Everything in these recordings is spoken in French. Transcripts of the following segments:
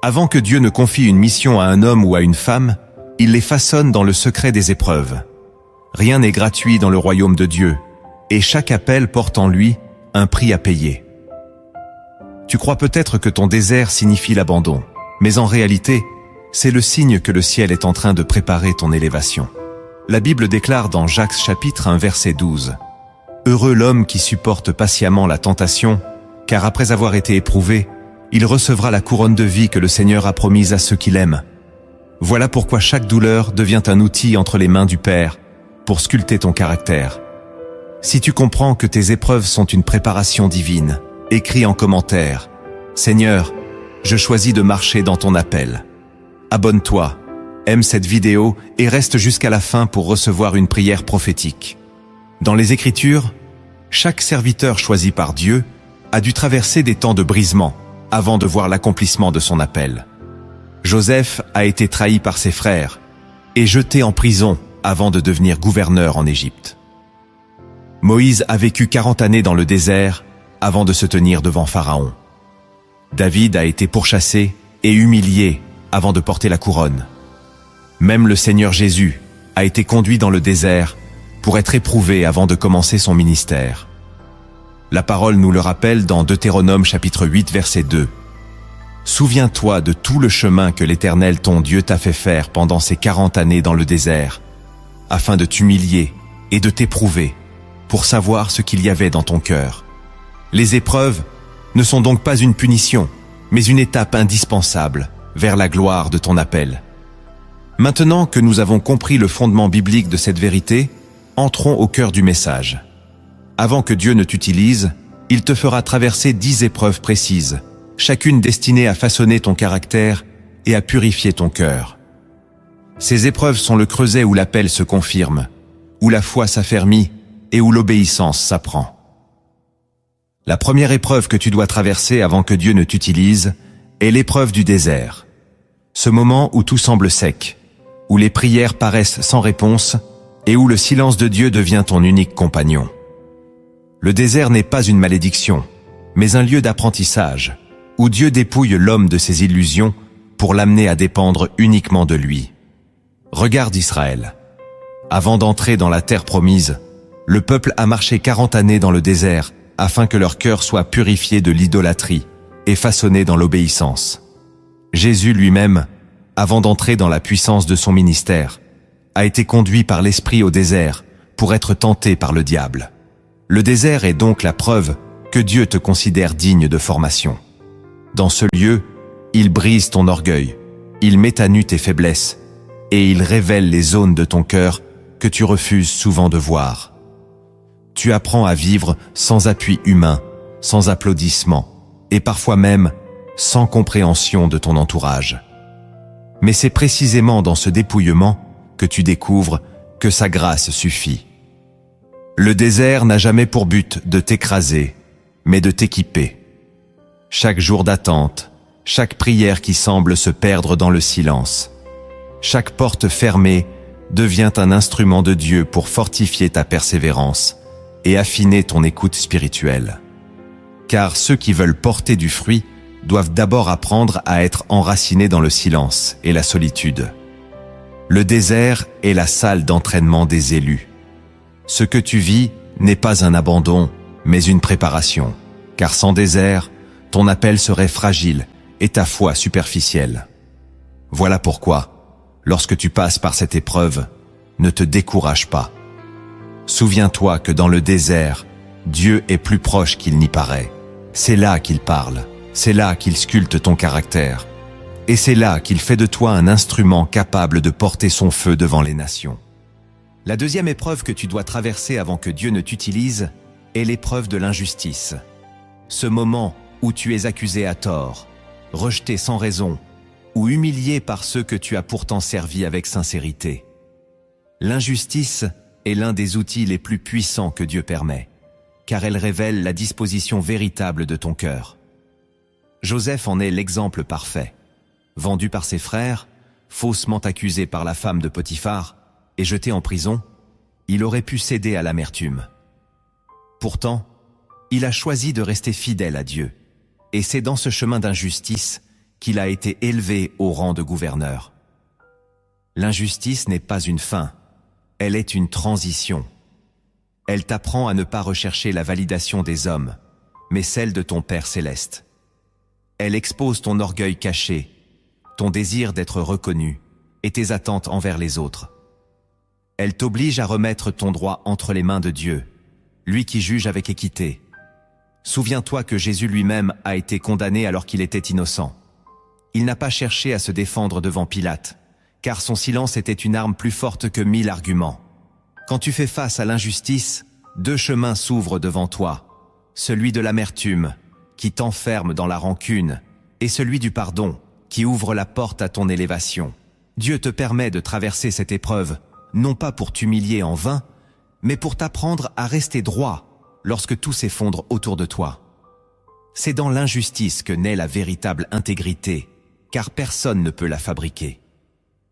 Avant que Dieu ne confie une mission à un homme ou à une femme, il les façonne dans le secret des épreuves. Rien n'est gratuit dans le royaume de Dieu, et chaque appel porte en lui un prix à payer. Tu crois peut-être que ton désert signifie l'abandon, mais en réalité, c'est le signe que le ciel est en train de préparer ton élévation. La Bible déclare dans Jacques chapitre 1 verset 12 « Heureux l'homme qui supporte patiemment la tentation, car après avoir été éprouvé, il recevra la couronne de vie que le Seigneur a promise à ceux qui l'aiment. Voilà pourquoi chaque douleur devient un outil entre les mains du Père pour sculpter ton caractère. Si tu comprends que tes épreuves sont une préparation divine, écris en commentaire « Seigneur, je choisis de marcher dans ton appel ». Abonne-toi, aime cette vidéo et reste jusqu'à la fin pour recevoir une prière prophétique. Dans les Écritures, chaque serviteur choisi par Dieu a dû traverser des temps de brisement avant de voir l'accomplissement de son appel. Joseph a été trahi par ses frères et jeté en prison avant de devenir gouverneur en Égypte. Moïse a vécu 40 années dans le désert avant de se tenir devant Pharaon. David a été pourchassé et humilié avant de porter la couronne. Même le Seigneur Jésus a été conduit dans le désert pour être éprouvé avant de commencer son ministère. La parole nous le rappelle dans Deutéronome chapitre 8 verset 2. « Souviens-toi de tout le chemin que l'Éternel ton Dieu t'a fait faire pendant ces 40 années dans le désert, afin de t'humilier et de t'éprouver, pour savoir ce qu'il y avait dans ton cœur. Les épreuves ne sont donc pas une punition, mais une étape indispensable vers la gloire de ton appel. » Maintenant que nous avons compris le fondement biblique de cette vérité, entrons au cœur du message. Avant que Dieu ne t'utilise, il te fera traverser 10 épreuves précises, chacune destinée à façonner ton caractère et à purifier ton cœur. Ces épreuves sont le creuset où l'appel se confirme, où la foi s'affermit et où l'obéissance s'apprend. La première épreuve que tu dois traverser avant que Dieu ne t'utilise est l'épreuve du désert. Ce moment où tout semble sec, où les prières paraissent sans réponse et où le silence de Dieu devient ton unique compagnon. Le désert n'est pas une malédiction, mais un lieu d'apprentissage, où Dieu dépouille l'homme de ses illusions pour l'amener à dépendre uniquement de lui. Regarde Israël. Avant d'entrer dans la terre promise, le peuple a marché 40 années dans le désert afin que leur cœur soit purifié de l'idolâtrie et façonné dans l'obéissance. Jésus lui-même, avant d'entrer dans la puissance de son ministère, a été conduit par l'Esprit au désert pour être tenté par le diable. Le désert est donc la preuve que Dieu te considère digne de formation. Dans ce lieu, il brise ton orgueil, il met à nu tes faiblesses et il révèle les zones de ton cœur que tu refuses souvent de voir. Tu apprends à vivre sans appui humain, sans applaudissements et parfois même sans compréhension de ton entourage. Mais c'est précisément dans ce dépouillement que tu découvres que sa grâce suffit. Le désert n'a jamais pour but de t'écraser, mais de t'équiper. Chaque jour d'attente, chaque prière qui semble se perdre dans le silence, chaque porte fermée devient un instrument de Dieu pour fortifier ta persévérance et affiner ton écoute spirituelle. Car ceux qui veulent porter du fruit doivent d'abord apprendre à être enracinés dans le silence et la solitude. Le désert est la salle d'entraînement des élus. Ce que tu vis n'est pas un abandon, mais une préparation, car sans désert, ton appel serait fragile et ta foi superficielle. Voilà pourquoi, lorsque tu passes par cette épreuve, ne te décourage pas. Souviens-toi que dans le désert, Dieu est plus proche qu'il n'y paraît. C'est là qu'il parle, c'est là qu'il sculpte ton caractère. Et c'est là qu'il fait de toi un instrument capable de porter son feu devant les nations. La deuxième épreuve que tu dois traverser avant que Dieu ne t'utilise est l'épreuve de l'injustice. Ce moment où tu es accusé à tort, rejeté sans raison, ou humilié par ceux que tu as pourtant servis avec sincérité. L'injustice est l'un des outils les plus puissants que Dieu permet, car elle révèle la disposition véritable de ton cœur. Joseph en est l'exemple parfait. Vendu par ses frères, faussement accusé par la femme de Potiphar et jeté en prison, il aurait pu céder à l'amertume. Pourtant, il a choisi de rester fidèle à Dieu, et c'est dans ce chemin d'injustice qu'il a été élevé au rang de gouverneur. L'injustice n'est pas une fin, elle est une transition. Elle t'apprend à ne pas rechercher la validation des hommes, mais celle de ton Père céleste. Elle expose ton orgueil caché, ton désir d'être reconnu et tes attentes envers les autres. Elle t'oblige à remettre ton droit entre les mains de Dieu, lui qui juge avec équité. Souviens-toi que Jésus lui-même a été condamné alors qu'il était innocent. Il n'a pas cherché à se défendre devant Pilate, car son silence était une arme plus forte que 1000 arguments. Quand tu fais face à l'injustice, 2 chemins s'ouvrent devant toi, celui de l'amertume, qui t'enferme dans la rancune, et celui du pardon, qui ouvre la porte à ton élévation. Dieu te permet de traverser cette épreuve, non pas pour t'humilier en vain, mais pour t'apprendre à rester droit lorsque tout s'effondre autour de toi. C'est dans l'injustice que naît la véritable intégrité, car personne ne peut la fabriquer.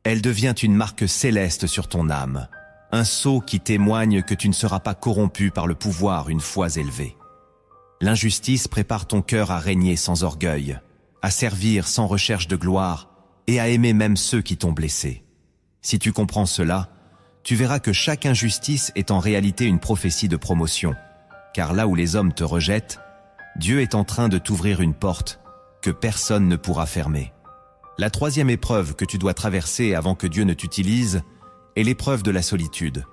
Elle devient une marque céleste sur ton âme, un sceau qui témoigne que tu ne seras pas corrompu par le pouvoir une fois élevé. L'injustice prépare ton cœur à régner sans orgueil, à servir sans recherche de gloire et à aimer même ceux qui t'ont blessé. Si tu comprends cela, tu verras que chaque injustice est en réalité une prophétie de promotion, car là où les hommes te rejettent, Dieu est en train de t'ouvrir une porte que personne ne pourra fermer. La 3e épreuve que tu dois traverser avant que Dieu ne t'utilise est l'épreuve de la solitude.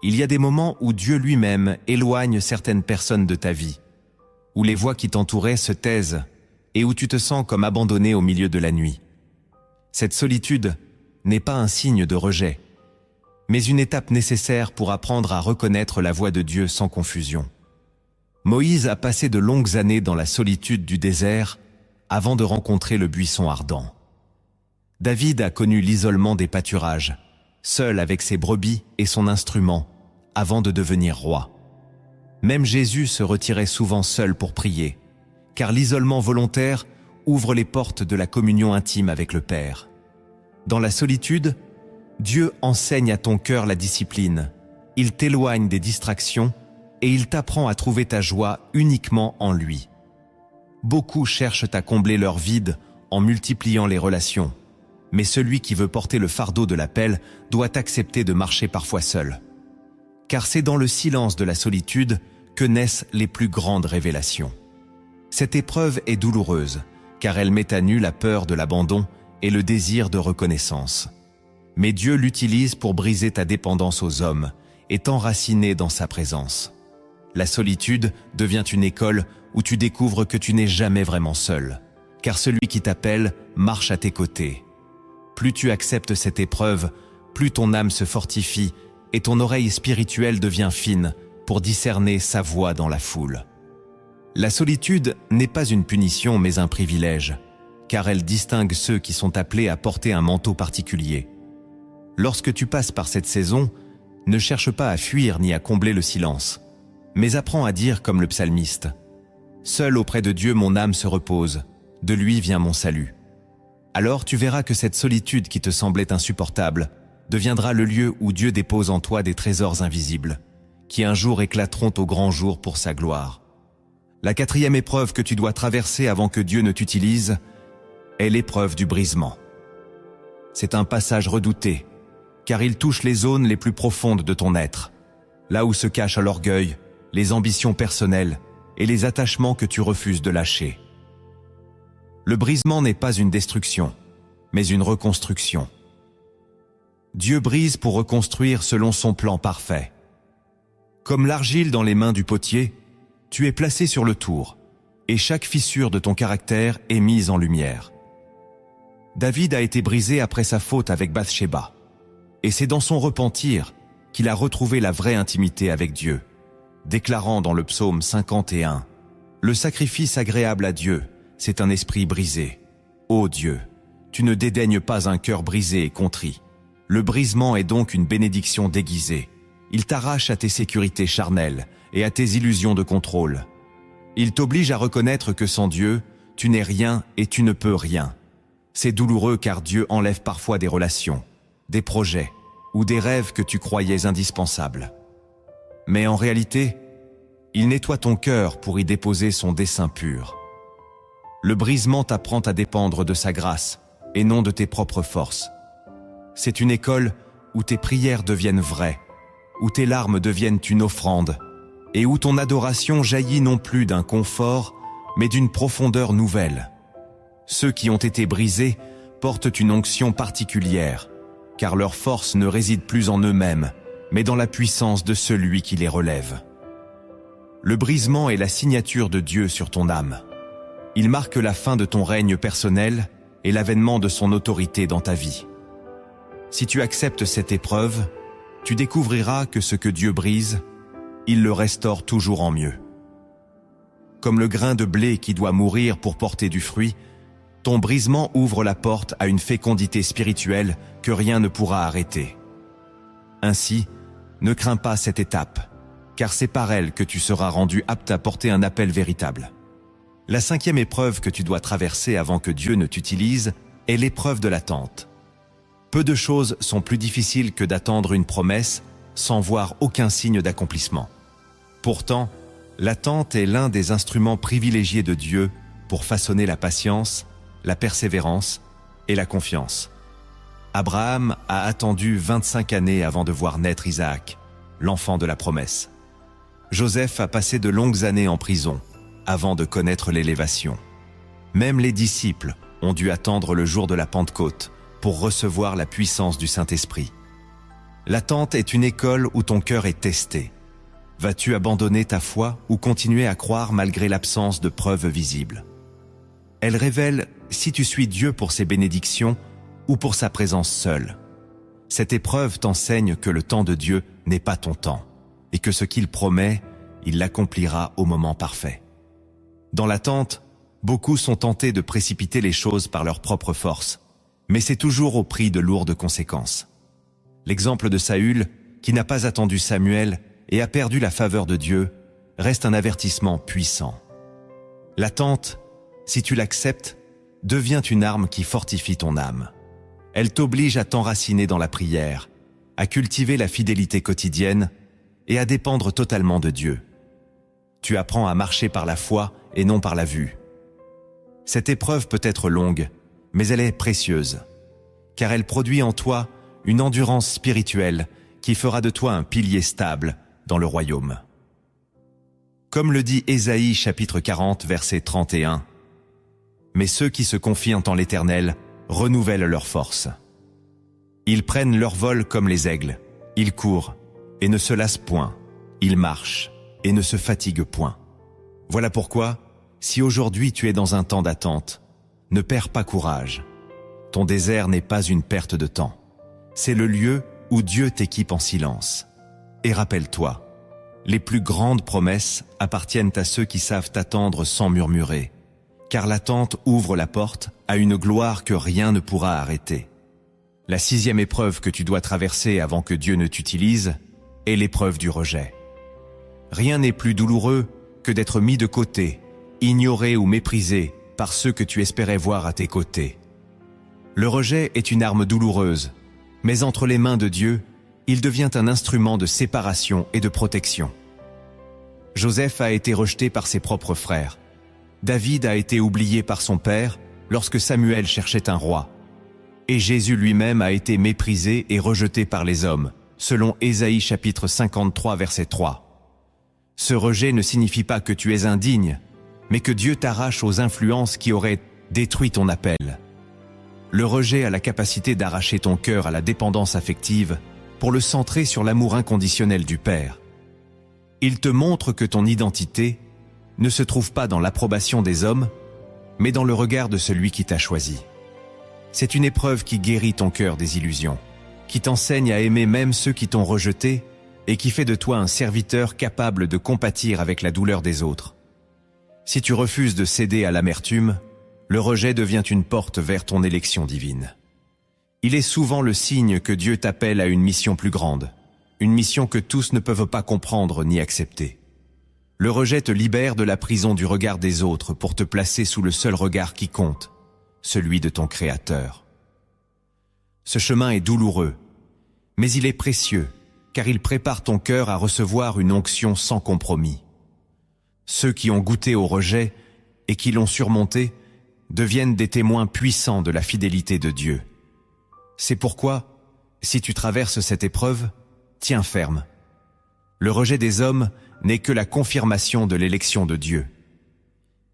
Il y a des moments où Dieu lui-même éloigne certaines personnes de ta vie, où les voix qui t'entouraient se taisent et où tu te sens comme abandonné au milieu de la nuit. Cette solitude n'est pas un signe de rejet, mais une étape nécessaire pour apprendre à reconnaître la voix de Dieu sans confusion. Moïse a passé de longues années dans la solitude du désert avant de rencontrer le buisson ardent. David a connu l'isolement des pâturages, seul avec ses brebis et son instrument, avant de devenir roi. Même Jésus se retirait souvent seul pour prier, car l'isolement volontaire ouvre les portes de la communion intime avec le Père. Dans la solitude, Dieu enseigne à ton cœur la discipline, il t'éloigne des distractions et il t'apprend à trouver ta joie uniquement en lui. Beaucoup cherchent à combler leur vide en multipliant les relations, mais celui qui veut porter le fardeau de l'appel doit accepter de marcher parfois seul. Car c'est dans le silence de la solitude que naissent les plus grandes révélations. Cette épreuve est douloureuse, car elle met à nu la peur de l'abandon et le désir de reconnaissance. Mais Dieu l'utilise pour briser ta dépendance aux hommes et t'enraciner dans sa présence. La solitude devient une école où tu découvres que tu n'es jamais vraiment seul, car celui qui t'appelle marche à tes côtés. Plus tu acceptes cette épreuve, plus ton âme se fortifie et ton oreille spirituelle devient fine pour discerner sa voix dans la foule. La solitude n'est pas une punition mais un privilège, car elle distingue ceux qui sont appelés à porter un manteau particulier. Lorsque tu passes par cette saison, ne cherche pas à fuir ni à combler le silence, mais apprends à dire comme le psalmiste : « Seul auprès de Dieu mon âme se repose, de lui vient mon salut. » Alors tu verras que cette solitude qui te semblait insupportable deviendra le lieu où Dieu dépose en toi des trésors invisibles, qui un jour éclateront au grand jour pour sa gloire. La 4e épreuve que tu dois traverser avant que Dieu ne t'utilise est l'épreuve du brisement. C'est un passage redouté, car il touche les zones les plus profondes de ton être, là où se cachent l'orgueil, les ambitions personnelles et les attachements que tu refuses de lâcher. Le brisement n'est pas une destruction, mais une reconstruction. Dieu brise pour reconstruire selon son plan parfait. Comme l'argile dans les mains du potier, tu es placé sur le tour, et chaque fissure de ton caractère est mise en lumière. David a été brisé après sa faute avec Bathsheba, et c'est dans son repentir qu'il a retrouvé la vraie intimité avec Dieu, déclarant dans le psaume 51 : « Le sacrifice agréable à Dieu, c'est un esprit brisé. Ô Dieu, tu ne dédaignes pas un cœur brisé et contrit. » Le brisement est donc une bénédiction déguisée. Il t'arrache à tes sécurités charnelles et à tes illusions de contrôle. Il t'oblige à reconnaître que sans Dieu, tu n'es rien et tu ne peux rien. C'est douloureux car Dieu enlève parfois des relations, des projets ou des rêves que tu croyais indispensables. Mais en réalité, il nettoie ton cœur pour y déposer son dessein pur. Le brisement t'apprend à dépendre de sa grâce et non de tes propres forces. C'est une école où tes prières deviennent vraies, où tes larmes deviennent une offrande et où ton adoration jaillit non plus d'un confort, mais d'une profondeur nouvelle. Ceux qui ont été brisés portent une onction particulière, car leur force ne réside plus en eux-mêmes, mais dans la puissance de celui qui les relève. Le brisement est la signature de Dieu sur ton âme. Il marque la fin de ton règne personnel et l'avènement de son autorité dans ta vie. Si tu acceptes cette épreuve, tu découvriras que ce que Dieu brise, il le restaure toujours en mieux. Comme le grain de blé qui doit mourir pour porter du fruit, ton brisement ouvre la porte à une fécondité spirituelle que rien ne pourra arrêter. Ainsi, ne crains pas cette étape, car c'est par elle que tu seras rendu apte à porter un appel véritable. La 5e épreuve que tu dois traverser avant que Dieu ne t'utilise est l'épreuve de l'attente. Peu de choses sont plus difficiles que d'attendre une promesse sans voir aucun signe d'accomplissement. Pourtant, l'attente est l'un des instruments privilégiés de Dieu pour façonner la patience, la persévérance et la confiance. Abraham a attendu 25 années avant de voir naître Isaac, l'enfant de la promesse. Joseph a passé de longues années en prison avant de connaître l'élévation. Même les disciples ont dû attendre le jour de la Pentecôte pour recevoir la puissance du Saint-Esprit. L'attente est une école où ton cœur est testé. Vas-tu abandonner ta foi ou continuer à croire malgré l'absence de preuves visibles? Elle révèle si tu suis Dieu pour ses bénédictions ou pour sa présence seule. Cette épreuve t'enseigne que le temps de Dieu n'est pas ton temps et que ce qu'il promet, il l'accomplira au moment parfait. Dans l'attente, beaucoup sont tentés de précipiter les choses par leur propre force, mais c'est toujours au prix de lourdes conséquences. L'exemple de Saül, qui n'a pas attendu Samuel et a perdu la faveur de Dieu, reste un avertissement puissant. L'attente, si tu l'acceptes, devient une arme qui fortifie ton âme. Elle t'oblige à t'enraciner dans la prière, à cultiver la fidélité quotidienne et à dépendre totalement de Dieu. Tu apprends à marcher par la foi et non par la vue. Cette épreuve peut être longue, mais elle est précieuse, car elle produit en toi une endurance spirituelle qui fera de toi un pilier stable dans le royaume. Comme le dit Ésaïe chapitre 40 verset 31, « Mais ceux qui se confient en l'Éternel renouvellent leur force. Ils prennent leur vol comme les aigles, ils courent et ne se lassent point, ils marchent et ne se fatiguent point. » Voilà pourquoi, si aujourd'hui tu es dans un temps d'attente, ne perds pas courage. Ton désert n'est pas une perte de temps. C'est le lieu où Dieu t'équipe en silence. Et rappelle-toi, les plus grandes promesses appartiennent à ceux qui savent attendre sans murmurer, car l'attente ouvre la porte à une gloire que rien ne pourra arrêter. La 6e épreuve que tu dois traverser avant que Dieu ne t'utilise est l'épreuve du rejet. Rien n'est plus douloureux que d'être mis de côté, ignoré ou méprisé par ceux que tu espérais voir à tes côtés. Le rejet est une arme douloureuse, mais entre les mains de Dieu, il devient un instrument de séparation et de protection. Joseph a été rejeté par ses propres frères. David a été oublié par son père lorsque Samuel cherchait un roi. Et Jésus lui-même a été méprisé et rejeté par les hommes, selon Ésaïe chapitre 53 verset 3. Ce rejet ne signifie pas que tu es indigne, mais que Dieu t'arrache aux influences qui auraient détruit ton appel. Le rejet a la capacité d'arracher ton cœur à la dépendance affective pour le centrer sur l'amour inconditionnel du Père. Il te montre que ton identité ne se trouve pas dans l'approbation des hommes, mais dans le regard de celui qui t'a choisi. C'est une épreuve qui guérit ton cœur des illusions, qui t'enseigne à aimer même ceux qui t'ont rejeté et qui fait de toi un serviteur capable de compatir avec la douleur des autres. Si tu refuses de céder à l'amertume, le rejet devient une porte vers ton élection divine. Il est souvent le signe que Dieu t'appelle à une mission plus grande, une mission que tous ne peuvent pas comprendre ni accepter. Le rejet te libère de la prison du regard des autres pour te placer sous le seul regard qui compte, celui de ton Créateur. Ce chemin est douloureux, mais il est précieux, car il prépare ton cœur à recevoir une onction sans compromis. Ceux qui ont goûté au rejet et qui l'ont surmonté deviennent des témoins puissants de la fidélité de Dieu. C'est pourquoi, si tu traverses cette épreuve, tiens ferme. Le rejet des hommes n'est que la confirmation de l'élection de Dieu.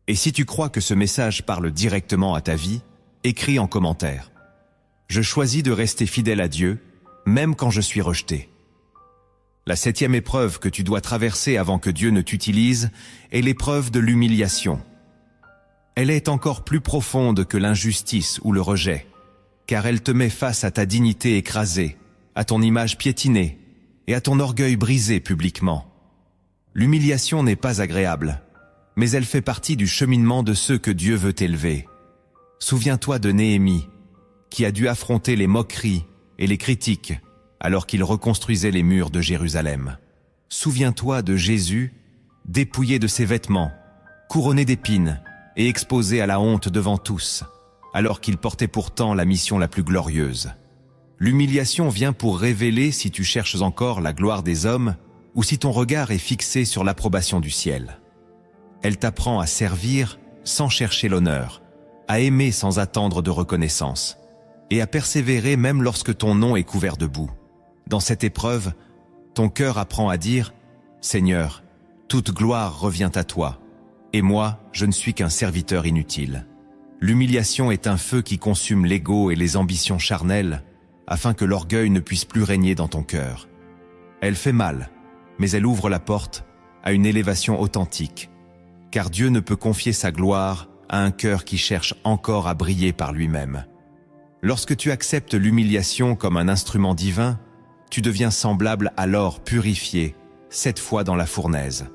Et si tu crois que ce message parle directement à ta vie, écris en commentaire. Je choisis de rester fidèle à Dieu, même quand je suis rejeté. La 7e épreuve que tu dois traverser avant que Dieu ne t'utilise est l'épreuve de l'humiliation. Elle est encore plus profonde que l'injustice ou le rejet, car elle te met face à ta dignité écrasée, à ton image piétinée et à ton orgueil brisé publiquement. L'humiliation n'est pas agréable, mais elle fait partie du cheminement de ceux que Dieu veut élever. Souviens-toi de Néhémie, qui a dû affronter les moqueries et les critiques alors qu'il reconstruisait les murs de Jérusalem. Souviens-toi de Jésus, dépouillé de ses vêtements, couronné d'épines et exposé à la honte devant tous, alors qu'il portait pourtant la mission la plus glorieuse. L'humiliation vient pour révéler si tu cherches encore la gloire des hommes ou si ton regard est fixé sur l'approbation du ciel. Elle t'apprend à servir sans chercher l'honneur, à aimer sans attendre de reconnaissance, et à persévérer même lorsque ton nom est couvert de boue. Dans cette épreuve, ton cœur apprend à dire « Seigneur, toute gloire revient à toi, et moi, je ne suis qu'un serviteur inutile. » L'humiliation est un feu qui consume l'ego et les ambitions charnelles, afin que l'orgueil ne puisse plus régner dans ton cœur. Elle fait mal, mais elle ouvre la porte à une élévation authentique, car Dieu ne peut confier sa gloire à un cœur qui cherche encore à briller par lui-même. Lorsque tu acceptes l'humiliation comme un instrument divin, tu deviens semblable à l'or purifié, 7 fois dans la fournaise.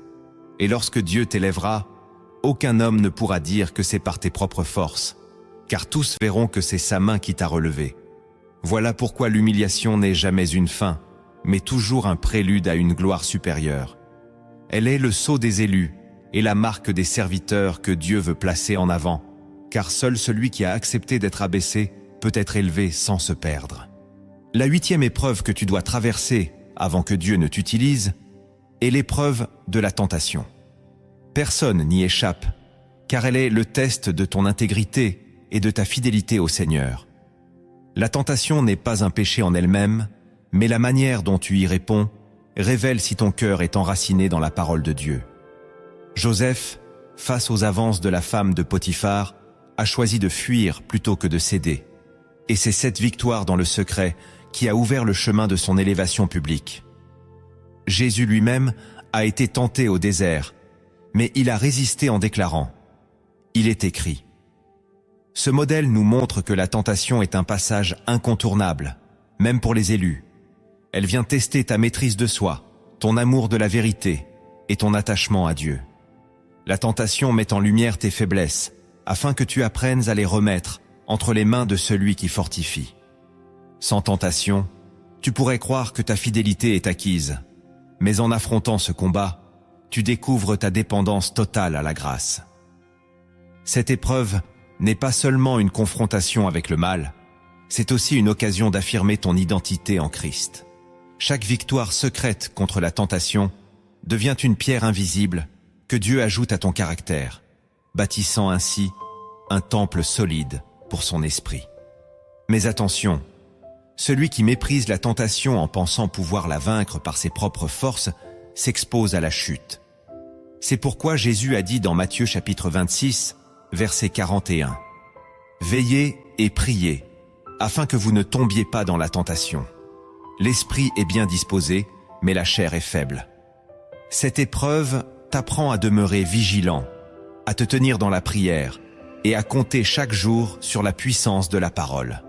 Et lorsque Dieu t'élèvera, aucun homme ne pourra dire que c'est par tes propres forces, car tous verront que c'est sa main qui t'a relevé. Voilà pourquoi l'humiliation n'est jamais une fin, mais toujours un prélude à une gloire supérieure. Elle est le sceau des élus et la marque des serviteurs que Dieu veut placer en avant, car seul celui qui a accepté d'être abaissé peut être élevé sans se perdre. La 8e épreuve que tu dois traverser avant que Dieu ne t'utilise est l'épreuve de la tentation. Personne n'y échappe, car elle est le test de ton intégrité et de ta fidélité au Seigneur. La tentation n'est pas un péché en elle-même, mais la manière dont tu y réponds révèle si ton cœur est enraciné dans la parole de Dieu. Joseph, face aux avances de la femme de Potiphar, a choisi de fuir plutôt que de céder. Et c'est cette victoire dans le secret qui a ouvert le chemin de son élévation publique. Jésus lui-même a été tenté au désert, mais il a résisté en déclarant « Il est écrit ». Ce modèle nous montre que la tentation est un passage incontournable, même pour les élus. Elle vient tester ta maîtrise de soi, ton amour de la vérité et ton attachement à Dieu. La tentation met en lumière tes faiblesses, afin que tu apprennes à les remettre entre les mains de celui qui fortifie. Sans tentation, tu pourrais croire que ta fidélité est acquise, mais en affrontant ce combat, tu découvres ta dépendance totale à la grâce. Cette épreuve n'est pas seulement une confrontation avec le mal, c'est aussi une occasion d'affirmer ton identité en Christ. Chaque victoire secrète contre la tentation devient une pierre invisible que Dieu ajoute à ton caractère, bâtissant ainsi un temple solide pour son esprit. Mais attention, celui qui méprise la tentation en pensant pouvoir la vaincre par ses propres forces s'expose à la chute. C'est pourquoi Jésus a dit dans Matthieu chapitre 26, verset 41, « Veillez et priez, afin que vous ne tombiez pas dans la tentation. L'esprit est bien disposé, mais la chair est faible. » Cette épreuve t'apprend à demeurer vigilant, à te tenir dans la prière et à compter chaque jour sur la puissance de la parole.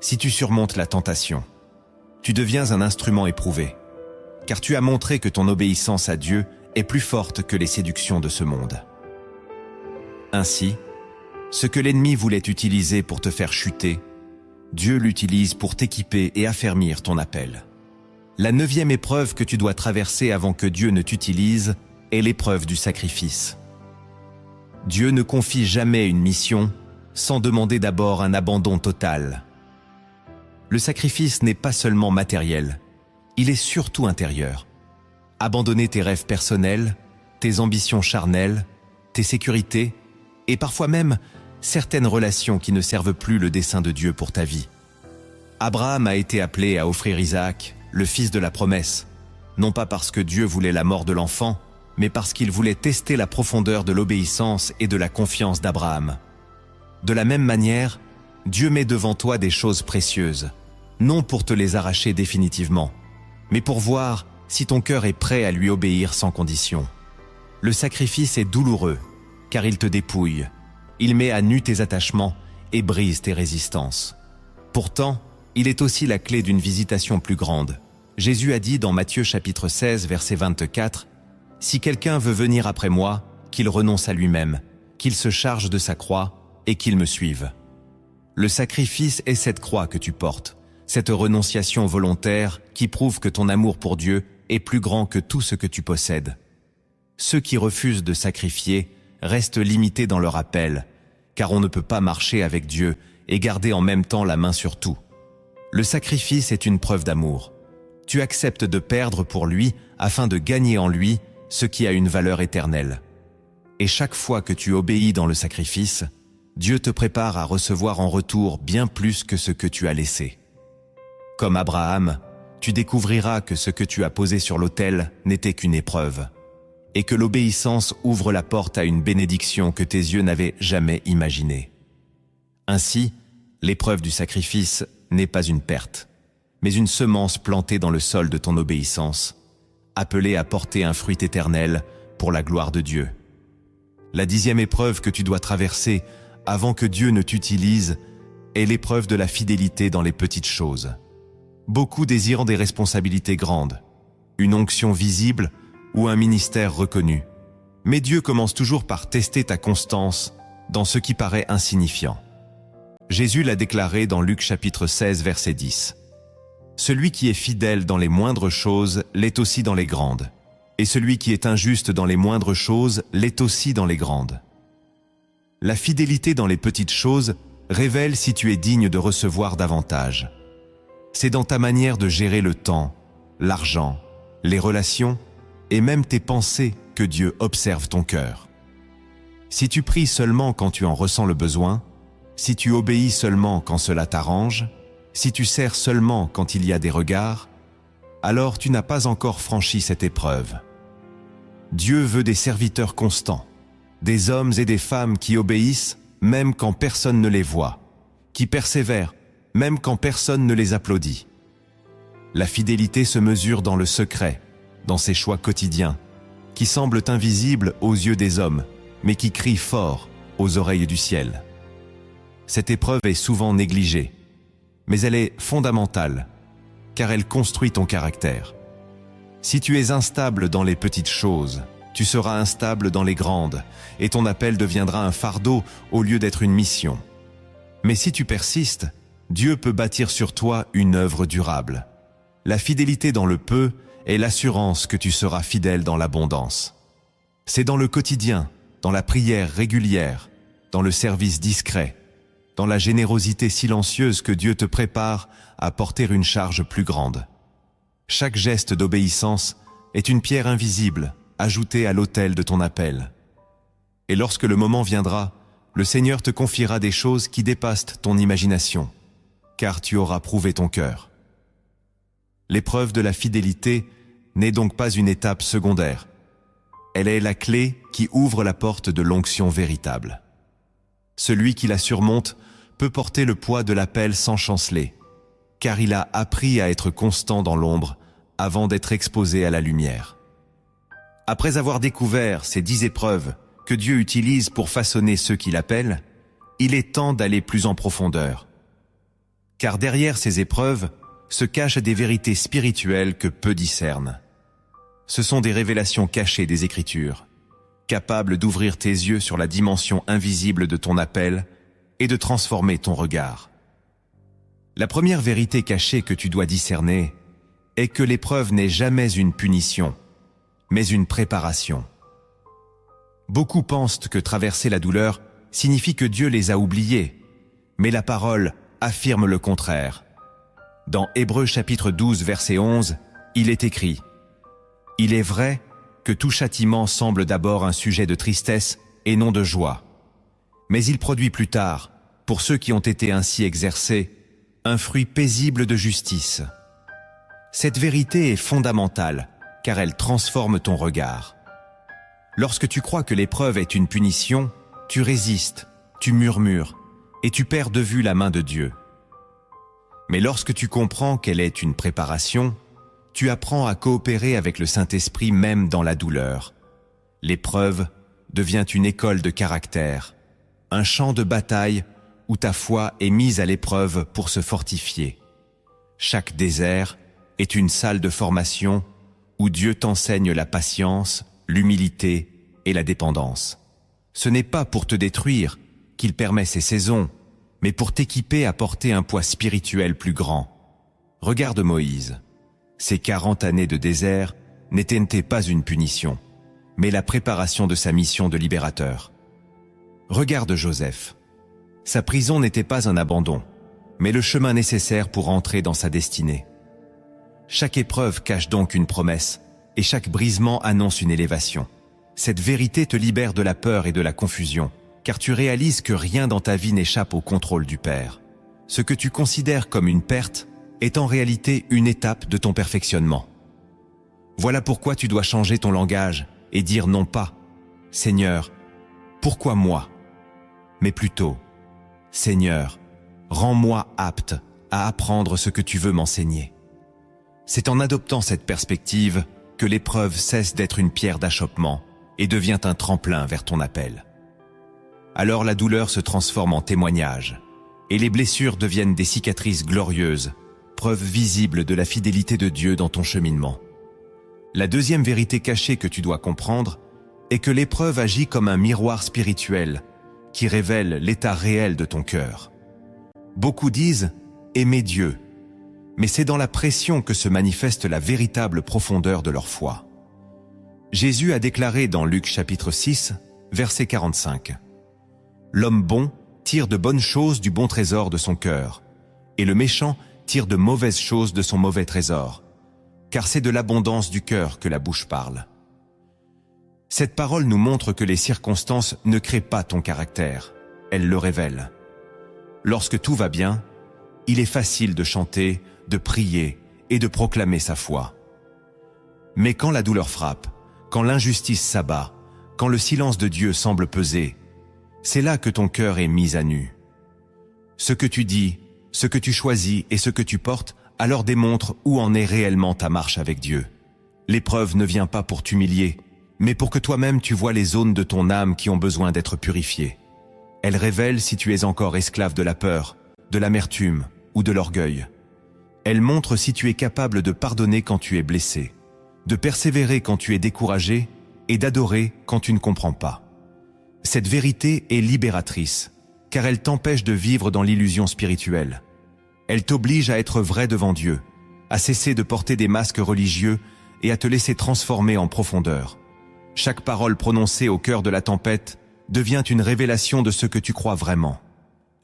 Si tu surmontes la tentation, tu deviens un instrument éprouvé, car tu as montré que ton obéissance à Dieu est plus forte que les séductions de ce monde. Ainsi, ce que l'ennemi voulait utiliser pour te faire chuter, Dieu l'utilise pour t'équiper et affermir ton appel. La 9e épreuve que tu dois traverser avant que Dieu ne t'utilise est l'épreuve du sacrifice. Dieu ne confie jamais une mission sans demander d'abord un abandon total. Le sacrifice n'est pas seulement matériel, il est surtout intérieur. Abandonner tes rêves personnels, tes ambitions charnelles, tes sécurités et parfois même certaines relations qui ne servent plus le dessein de Dieu pour ta vie. Abraham a été appelé à offrir Isaac, le fils de la promesse, non pas parce que Dieu voulait la mort de l'enfant, mais parce qu'il voulait tester la profondeur de l'obéissance et de la confiance d'Abraham. De la même manière, Dieu met devant toi des choses précieuses, non pour te les arracher définitivement, mais pour voir si ton cœur est prêt à lui obéir sans condition. Le sacrifice est douloureux, car il te dépouille, il met à nu tes attachements et brise tes résistances. Pourtant, il est aussi la clé d'une visitation plus grande. Jésus a dit dans Matthieu chapitre 16, verset 24, « Si quelqu'un veut venir après moi, qu'il renonce à lui-même, qu'il se charge de sa croix et qu'il me suive. » Le sacrifice est cette croix que tu portes, cette renonciation volontaire qui prouve que ton amour pour Dieu est plus grand que tout ce que tu possèdes. Ceux qui refusent de sacrifier restent limités dans leur appel, car on ne peut pas marcher avec Dieu et garder en même temps la main sur tout. Le sacrifice est une preuve d'amour. Tu acceptes de perdre pour lui afin de gagner en lui ce qui a une valeur éternelle. Et chaque fois que tu obéis dans le sacrifice, Dieu te prépare à recevoir en retour bien plus que ce que tu as laissé. Comme Abraham, tu découvriras que ce que tu as posé sur l'autel n'était qu'une épreuve, et que l'obéissance ouvre la porte à une bénédiction que tes yeux n'avaient jamais imaginée. Ainsi, l'épreuve du sacrifice n'est pas une perte, mais une semence plantée dans le sol de ton obéissance, appelée à porter un fruit éternel pour la gloire de Dieu. La 10e épreuve que tu dois traverser avant que Dieu ne t'utilise est l'épreuve de la fidélité dans les petites choses. Beaucoup désirant des responsabilités grandes, une onction visible ou un ministère reconnu. Mais Dieu commence toujours par tester ta constance dans ce qui paraît insignifiant. Jésus l'a déclaré dans Luc chapitre 16, verset 10. « Celui qui est fidèle dans les moindres choses l'est aussi dans les grandes, et celui qui est injuste dans les moindres choses l'est aussi dans les grandes. » La fidélité dans les petites choses révèle si tu es digne de recevoir davantage. C'est dans ta manière de gérer le temps, l'argent, les relations et même tes pensées que Dieu observe ton cœur. Si tu pries seulement quand tu en ressens le besoin, si tu obéis seulement quand cela t'arrange, si tu sers seulement quand il y a des regards, alors tu n'as pas encore franchi cette épreuve. Dieu veut des serviteurs constants, des hommes et des femmes qui obéissent même quand personne ne les voit, qui persévèrent même quand personne ne les applaudit. La fidélité se mesure dans le secret, dans ses choix quotidiens, qui semblent invisibles aux yeux des hommes, mais qui crient fort aux oreilles du ciel. Cette épreuve est souvent négligée, mais elle est fondamentale, car elle construit ton caractère. Si tu es instable dans les petites choses, tu seras instable dans les grandes, et ton appel deviendra un fardeau au lieu d'être une mission. Mais si tu persistes, Dieu peut bâtir sur toi une œuvre durable. La fidélité dans le peu est l'assurance que tu seras fidèle dans l'abondance. C'est dans le quotidien, dans la prière régulière, dans le service discret, dans la générosité silencieuse que Dieu te prépare à porter une charge plus grande. Chaque geste d'obéissance est une pierre invisible ajoutée à l'autel de ton appel. Et lorsque le moment viendra, le Seigneur te confiera des choses qui dépassent ton imagination, car tu auras prouvé ton cœur. L'épreuve de la fidélité n'est donc pas une étape secondaire. Elle est la clé qui ouvre la porte de l'onction véritable. Celui qui la surmonte peut porter le poids de l'appel sans chanceler, car il a appris à être constant dans l'ombre avant d'être exposé à la lumière. Après avoir découvert ces 10 épreuves que Dieu utilise pour façonner ceux qui l'appellent, il est temps d'aller plus en profondeur. Car derrière ces épreuves se cachent des vérités spirituelles que peu discernent. Ce sont des révélations cachées des Écritures, capables d'ouvrir tes yeux sur la dimension invisible de ton appel et de transformer ton regard. La première vérité cachée que tu dois discerner est que l'épreuve n'est jamais une punition, mais une préparation. Beaucoup pensent que traverser la douleur signifie que Dieu les a oubliés, mais la parole affirme le contraire. Dans Hébreux chapitre 12, verset 11, il est écrit « Il est vrai que tout châtiment semble d'abord un sujet de tristesse et non de joie. mais il produit plus tard, pour ceux qui ont été ainsi exercés, un fruit paisible de justice. Cette vérité est fondamentale, car elle transforme ton regard. Lorsque tu crois que l'épreuve est une punition, tu résistes, tu murmures, et tu perds de vue la main de Dieu. Mais lorsque tu comprends qu'elle est une préparation, tu apprends à coopérer avec le Saint-Esprit même dans la douleur. L'épreuve devient une école de caractère, un champ de bataille où ta foi est mise à l'épreuve pour se fortifier. Chaque désert est une salle de formation où Dieu t'enseigne la patience, l'humilité et la dépendance. Ce n'est pas pour te détruire qu'il permet ces saisons, mais pour t'équiper à porter un poids spirituel plus grand. Regarde Moïse. Ces 40 années de désert n'étaient pas une punition, mais la préparation de sa mission de libérateur. Regarde Joseph. Sa prison n'était pas un abandon, mais le chemin nécessaire pour entrer dans sa destinée. Chaque épreuve cache donc une promesse, et chaque brisement annonce une élévation. Cette vérité te libère de la peur et de la confusion, car tu réalises que rien dans ta vie n'échappe au contrôle du Père. Ce que tu considères comme une perte est en réalité une étape de ton perfectionnement. Voilà pourquoi tu dois changer ton langage et dire non pas « Seigneur, pourquoi moi ?» mais plutôt « Seigneur, rends-moi apte à apprendre ce que tu veux m'enseigner. » C'est en adoptant cette perspective que l'épreuve cesse d'être une pierre d'achoppement et devient un tremplin vers ton appel. Alors la douleur se transforme en témoignage, et les blessures deviennent des cicatrices glorieuses, preuve visible de la fidélité de Dieu dans ton cheminement. La deuxième vérité cachée que tu dois comprendre est que l'épreuve agit comme un miroir spirituel qui révèle l'état réel de ton cœur. Beaucoup disent « aimer Dieu », mais c'est dans la pression que se manifeste la véritable profondeur de leur foi. Jésus a déclaré dans Luc chapitre 6, verset 45 « L'homme bon tire de bonnes choses du bon trésor de son cœur, et le méchant tire de mauvaises choses de son mauvais trésor, car c'est de l'abondance du cœur que la bouche parle. » Cette parole nous montre que les circonstances ne créent pas ton caractère, elles le révèlent. Lorsque tout va bien, il est facile de chanter, de prier et de proclamer sa foi. Mais quand la douleur frappe, quand l'injustice s'abat, quand le silence de Dieu semble peser, c'est là que ton cœur est mis à nu. Ce que tu dis, ce que tu choisis et ce que tu portes alors démontre où en est réellement ta marche avec Dieu. L'épreuve ne vient pas pour t'humilier, mais pour que toi-même tu vois les zones de ton âme qui ont besoin d'être purifiées. Elle révèle si tu es encore esclave de la peur, de l'amertume ou de l'orgueil. Elle montre si tu es capable de pardonner quand tu es blessé, de persévérer quand tu es découragé et d'adorer quand tu ne comprends pas. Cette vérité est libératrice, car elle t'empêche de vivre dans l'illusion spirituelle. Elle t'oblige à être vrai devant Dieu, à cesser de porter des masques religieux et à te laisser transformer en profondeur. Chaque parole prononcée au cœur de la tempête devient une révélation de ce que tu crois vraiment.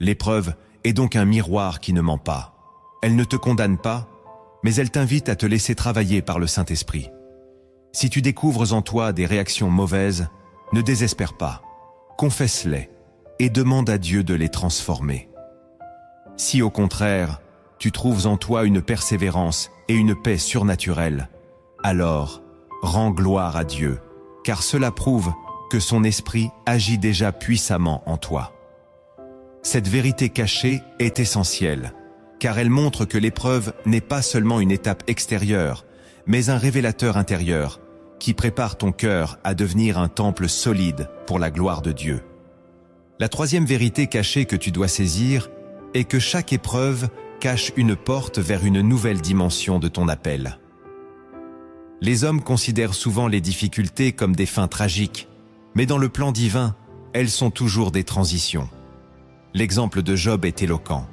L'épreuve est donc un miroir qui ne ment pas. Elle ne te condamne pas, mais elle t'invite à te laisser travailler par le Saint-Esprit. Si tu découvres en toi des réactions mauvaises, ne désespère pas, confesse-les et demande à Dieu de les transformer. Si au contraire, tu trouves en toi une persévérance et une paix surnaturelle, alors rends gloire à Dieu, car cela prouve que son esprit agit déjà puissamment en toi. Cette vérité cachée est essentielle, car elle montre que l'épreuve n'est pas seulement une étape extérieure, mais un révélateur intérieur qui prépare ton cœur à devenir un temple solide pour la gloire de Dieu. La troisième vérité cachée que tu dois saisir est que chaque épreuve cache une porte vers une nouvelle dimension de ton appel. Les hommes considèrent souvent les difficultés comme des fins tragiques, mais dans le plan divin, elles sont toujours des transitions. L'exemple de Job est éloquent.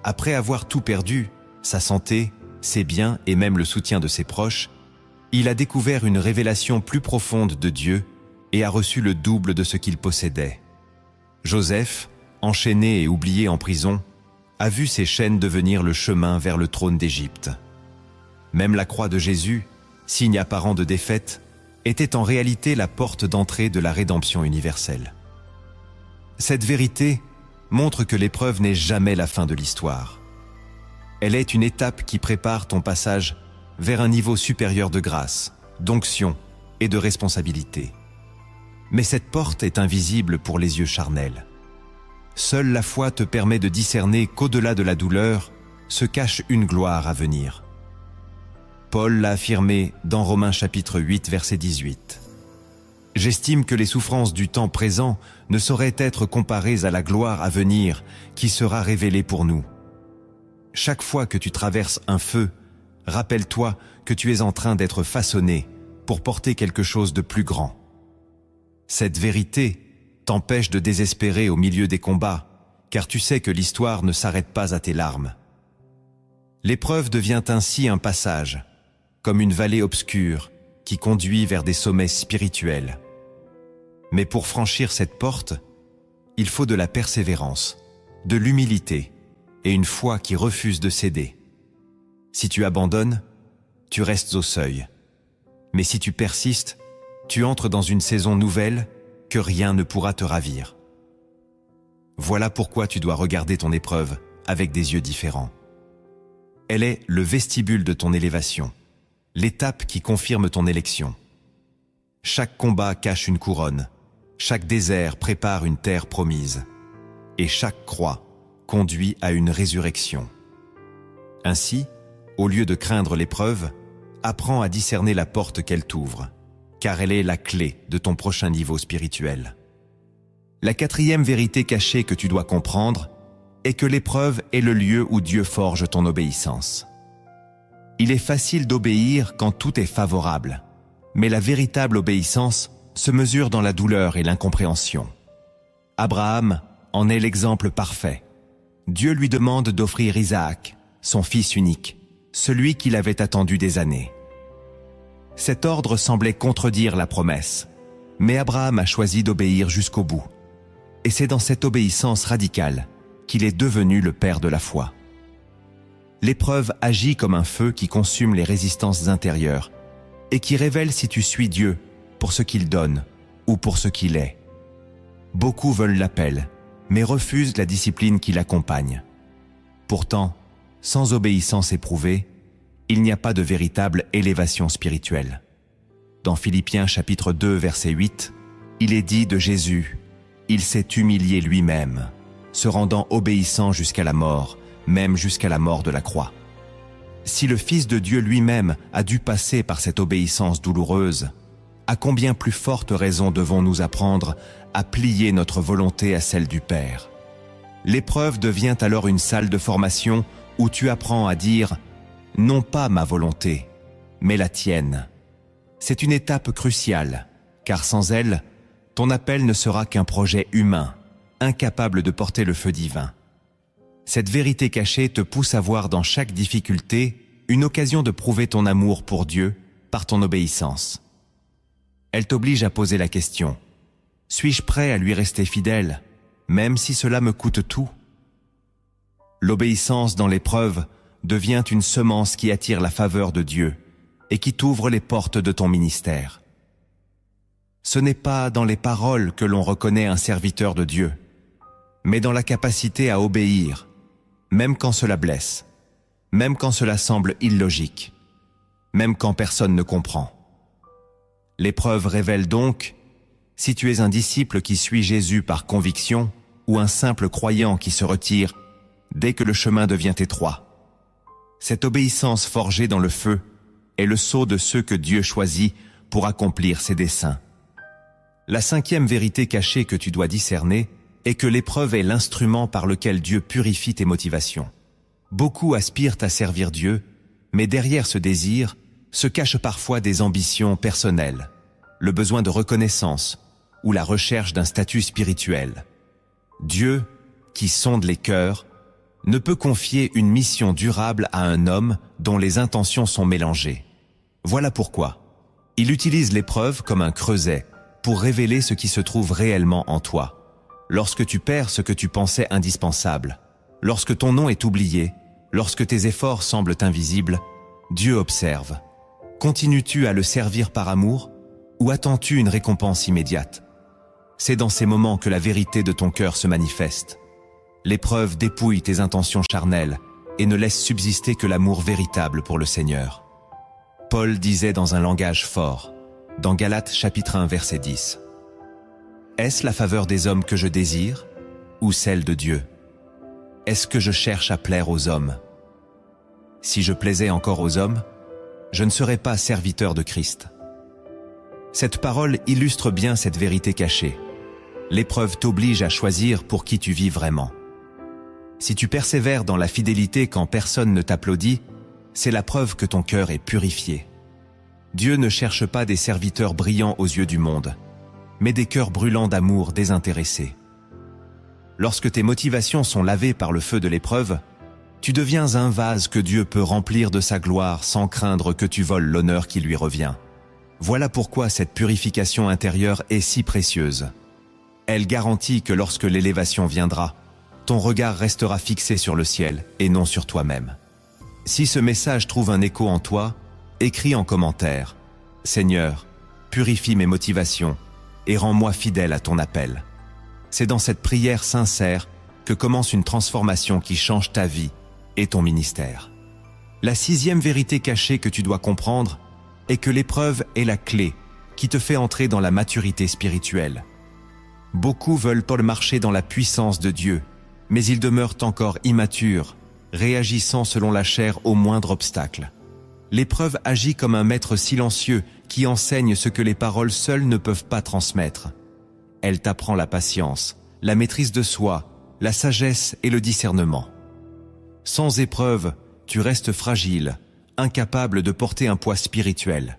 Après avoir tout perdu, sa santé, ses biens et même le soutien de ses proches, il a découvert une révélation plus profonde de Dieu et a reçu le double de ce qu'il possédait. Joseph, enchaîné et oublié en prison, a vu ses chaînes devenir le chemin vers le trône d'Égypte. Même la croix de Jésus, signe apparent de défaite, était en réalité la porte d'entrée de la rédemption universelle. Cette vérité montre que l'épreuve n'est jamais la fin de l'histoire. Elle est une étape qui prépare ton passage vers un niveau supérieur de grâce, d'onction et de responsabilité. Mais cette porte est invisible pour les yeux charnels. Seule la foi te permet de discerner qu'au-delà de la douleur se cache une gloire à venir. Paul l'a affirmé dans Romains chapitre 8, verset 18. « J'estime que les souffrances du temps présent ne sauraient être comparées à la gloire à venir qui sera révélée pour nous. Chaque fois que tu traverses un feu, rappelle-toi que tu es en train d'être façonné pour porter quelque chose de plus grand. Cette vérité t'empêche de désespérer au milieu des combats, car tu sais que l'histoire ne s'arrête pas à tes larmes. L'épreuve devient ainsi un passage, comme une vallée obscure qui conduit vers des sommets spirituels. Mais pour franchir cette porte, il faut de la persévérance, de l'humilité et une foi qui refuse de céder. Si tu abandonnes, tu restes au seuil. Mais si tu persistes, tu entres dans une saison nouvelle que rien ne pourra te ravir. Voilà pourquoi tu dois regarder ton épreuve avec des yeux différents. Elle est le vestibule de ton élévation, l'étape qui confirme ton élection. Chaque combat cache une couronne, chaque désert prépare une terre promise, et chaque croix conduit à une résurrection. Ainsi, au lieu de craindre l'épreuve, apprends à discerner la porte qu'elle t'ouvre, car elle est la clé de ton prochain niveau spirituel. La quatrième vérité cachée que tu dois comprendre est que l'épreuve est le lieu où Dieu forge ton obéissance. Il est facile d'obéir quand tout est favorable, mais la véritable obéissance se mesure dans la douleur et l'incompréhension. Abraham en est l'exemple parfait. Dieu lui demande d'offrir Isaac, son fils unique, celui qu'il avait attendu des années. Cet ordre semblait contredire la promesse, mais Abraham a choisi d'obéir jusqu'au bout. Et c'est dans cette obéissance radicale qu'il est devenu le père de la foi. L'épreuve agit comme un feu qui consume les résistances intérieures et qui révèle si tu suis Dieu pour ce qu'il donne ou pour ce qu'il est. Beaucoup veulent l'appel, mais refusent la discipline qui l'accompagne. Pourtant, sans obéissance éprouvée, il n'y a pas de véritable élévation spirituelle. Dans Philippiens chapitre 2, verset 8, il est dit de Jésus: « Il s'est humilié lui-même, se rendant obéissant jusqu'à la mort, même jusqu'à la mort de la croix. » Si le Fils de Dieu lui-même a dû passer par cette obéissance douloureuse, à combien plus forte raison devons-nous apprendre à plier notre volonté à celle du Père? L'épreuve devient alors une salle de formation où tu apprends à dire « non pas ma volonté, mais la tienne ». C'est une étape cruciale, car sans elle, ton appel ne sera qu'un projet humain, incapable de porter le feu divin. Cette vérité cachée te pousse à voir dans chaque difficulté une occasion de prouver ton amour pour Dieu par ton obéissance. Elle t'oblige à poser la question: suis-je prêt à lui rester fidèle, même si cela me coûte tout? L'obéissance dans l'épreuve devient une semence qui attire la faveur de Dieu et qui t'ouvre les portes de ton ministère. Ce n'est pas dans les paroles que l'on reconnaît un serviteur de Dieu, mais dans la capacité à obéir, même quand cela blesse, même quand cela semble illogique, même quand personne ne comprend. L'épreuve révèle donc si tu es un disciple qui suit Jésus par conviction ou un simple croyant qui se retire dès que le chemin devient étroit. Cette obéissance forgée dans le feu est le sceau de ceux que Dieu choisit pour accomplir ses desseins. La cinquième vérité cachée que tu dois discerner est que l'épreuve est l'instrument par lequel Dieu purifie tes motivations. Beaucoup aspirent à servir Dieu, mais derrière ce désir se cachent parfois des ambitions personnelles, le besoin de reconnaissance ou la recherche d'un statut spirituel. Dieu, qui sonde les cœurs, ne peut confier une mission durable à un homme dont les intentions sont mélangées. Voilà pourquoi il utilise l'épreuve comme un creuset pour révéler ce qui se trouve réellement en toi. Lorsque tu perds ce que tu pensais indispensable, lorsque ton nom est oublié, lorsque tes efforts semblent invisibles, Dieu observe. Continues-tu à le servir par amour ou attends-tu une récompense immédiate? C'est dans ces moments que la vérité de ton cœur se manifeste. L'épreuve dépouille tes intentions charnelles et ne laisse subsister que l'amour véritable pour le Seigneur. Paul disait dans un langage fort, dans Galates chapitre 1 verset 10. Est-ce la faveur des hommes que je désire ou celle de Dieu? Est-ce que je cherche à plaire aux hommes? Si je plaisais encore aux hommes, je ne serais pas serviteur de Christ. Cette parole illustre bien cette vérité cachée. L'épreuve t'oblige à choisir pour qui tu vis vraiment. Si tu persévères dans la fidélité quand personne ne t'applaudit, c'est la preuve que ton cœur est purifié. Dieu ne cherche pas des serviteurs brillants aux yeux du monde, mais des cœurs brûlants d'amour désintéressés. Lorsque tes motivations sont lavées par le feu de l'épreuve, tu deviens un vase que Dieu peut remplir de sa gloire sans craindre que tu voles l'honneur qui lui revient. Voilà pourquoi cette purification intérieure est si précieuse. Elle garantit que lorsque l'élévation viendra, ton regard restera fixé sur le ciel et non sur toi-même. Si ce message trouve un écho en toi, écris en commentaire « Seigneur, purifie mes motivations et rends-moi fidèle à ton appel ». C'est dans cette prière sincère que commence une transformation qui change ta vie et ton ministère. La 6e vérité cachée que tu dois comprendre est que l'épreuve est la clé qui te fait entrer dans la maturité spirituelle. Beaucoup veulent marcher dans la puissance de Dieu, mais ils demeurent encore immatures, réagissant selon la chair au moindre obstacle. L'épreuve agit comme un maître silencieux qui enseigne ce que les paroles seules ne peuvent pas transmettre. Elle t'apprend la patience, la maîtrise de soi, la sagesse et le discernement. Sans épreuve, tu restes fragile, incapable de porter un poids spirituel.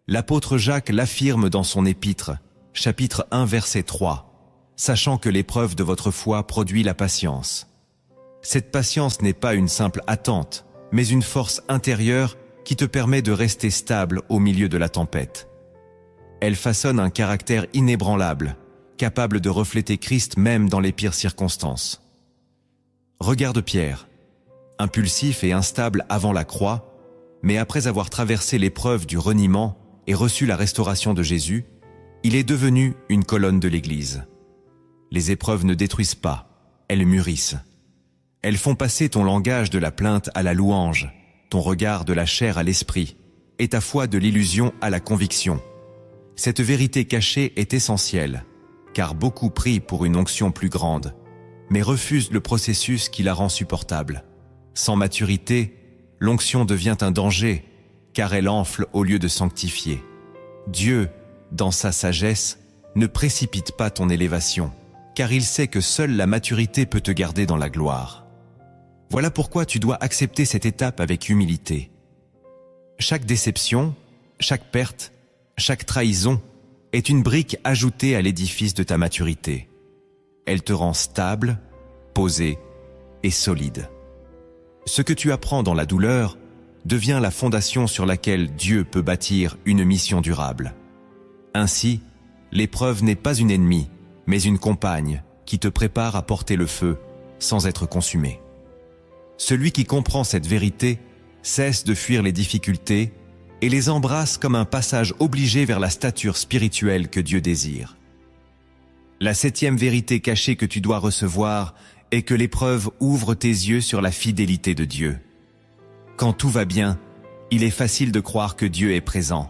L'apôtre Jacques l'affirme dans son épître, chapitre 1 verset 3, sachant que l'épreuve de votre foi produit la patience. Cette patience n'est pas une simple attente, mais une force intérieure qui te permet de rester stable au milieu de la tempête. Elle façonne un caractère inébranlable, capable de refléter Christ même dans les pires circonstances. Regarde Pierre, impulsif et instable avant la croix, mais après avoir traversé l'épreuve du reniement et reçu la restauration de Jésus, il est devenu une colonne de l'Église. Les épreuves ne détruisent pas, elles mûrissent. Elles font passer ton langage de la plainte à la louange, ton regard de la chair à l'esprit, et ta foi de l'illusion à la conviction. Cette vérité cachée est essentielle, car beaucoup prient pour une onction plus grande, mais refusent le processus qui la rend supportable. Sans maturité, l'onction devient un danger, car elle enfle au lieu de sanctifier. Dieu, dans sa sagesse, ne précipite pas ton élévation, car il sait que seule la maturité peut te garder dans la gloire. Voilà pourquoi tu dois accepter cette étape avec humilité. Chaque déception, chaque perte, chaque trahison est une brique ajoutée à l'édifice de ta maturité. Elle te rend stable, posé et solide. Ce que tu apprends dans la douleur devient la fondation sur laquelle Dieu peut bâtir une mission durable. Ainsi, l'épreuve n'est pas une ennemie, mais une compagne qui te prépare à porter le feu sans être consumé. Celui qui comprend cette vérité cesse de fuir les difficultés et les embrasse comme un passage obligé vers la stature spirituelle que Dieu désire. La 7e vérité cachée que tu dois recevoir est que l'épreuve ouvre tes yeux sur la fidélité de Dieu. Quand tout va bien, il est facile de croire que Dieu est présent,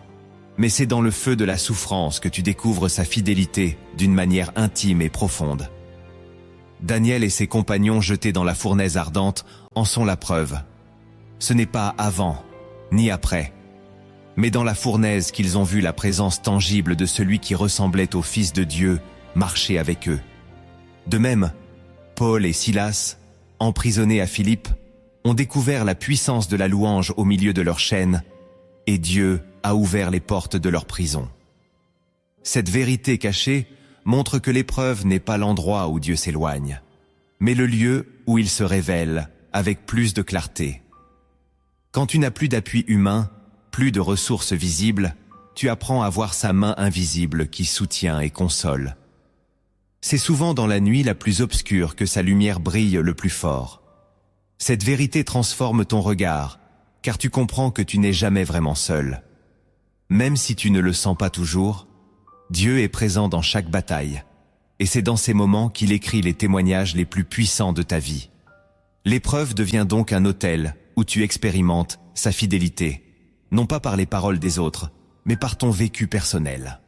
mais c'est dans le feu de la souffrance que tu découvres sa fidélité d'une manière intime et profonde. Daniel et ses compagnons jetés dans la fournaise ardente en sont la preuve. Ce n'est pas avant, ni après, mais dans la fournaise qu'ils ont vu la présence tangible de celui qui ressemblait au Fils de Dieu marcher avec eux. De même, Paul et Silas, emprisonnés à Philippe, ont découvert la puissance de la louange au milieu de leur chaîne, et Dieu a ouvert les portes de leur prison. Cette vérité cachée montre que l'épreuve n'est pas l'endroit où Dieu s'éloigne, mais le lieu où il se révèle avec plus de clarté. Quand tu n'as plus d'appui humain, plus de ressources visibles, tu apprends à voir sa main invisible qui soutient et console. C'est souvent dans la nuit la plus obscure que sa lumière brille le plus fort. Cette vérité transforme ton regard, car tu comprends que tu n'es jamais vraiment seul. Même si tu ne le sens pas toujours, Dieu est présent dans chaque bataille, et c'est dans ces moments qu'il écrit les témoignages les plus puissants de ta vie. L'épreuve devient donc un autel où tu expérimentes sa fidélité, non pas par les paroles des autres, mais par ton vécu personnel.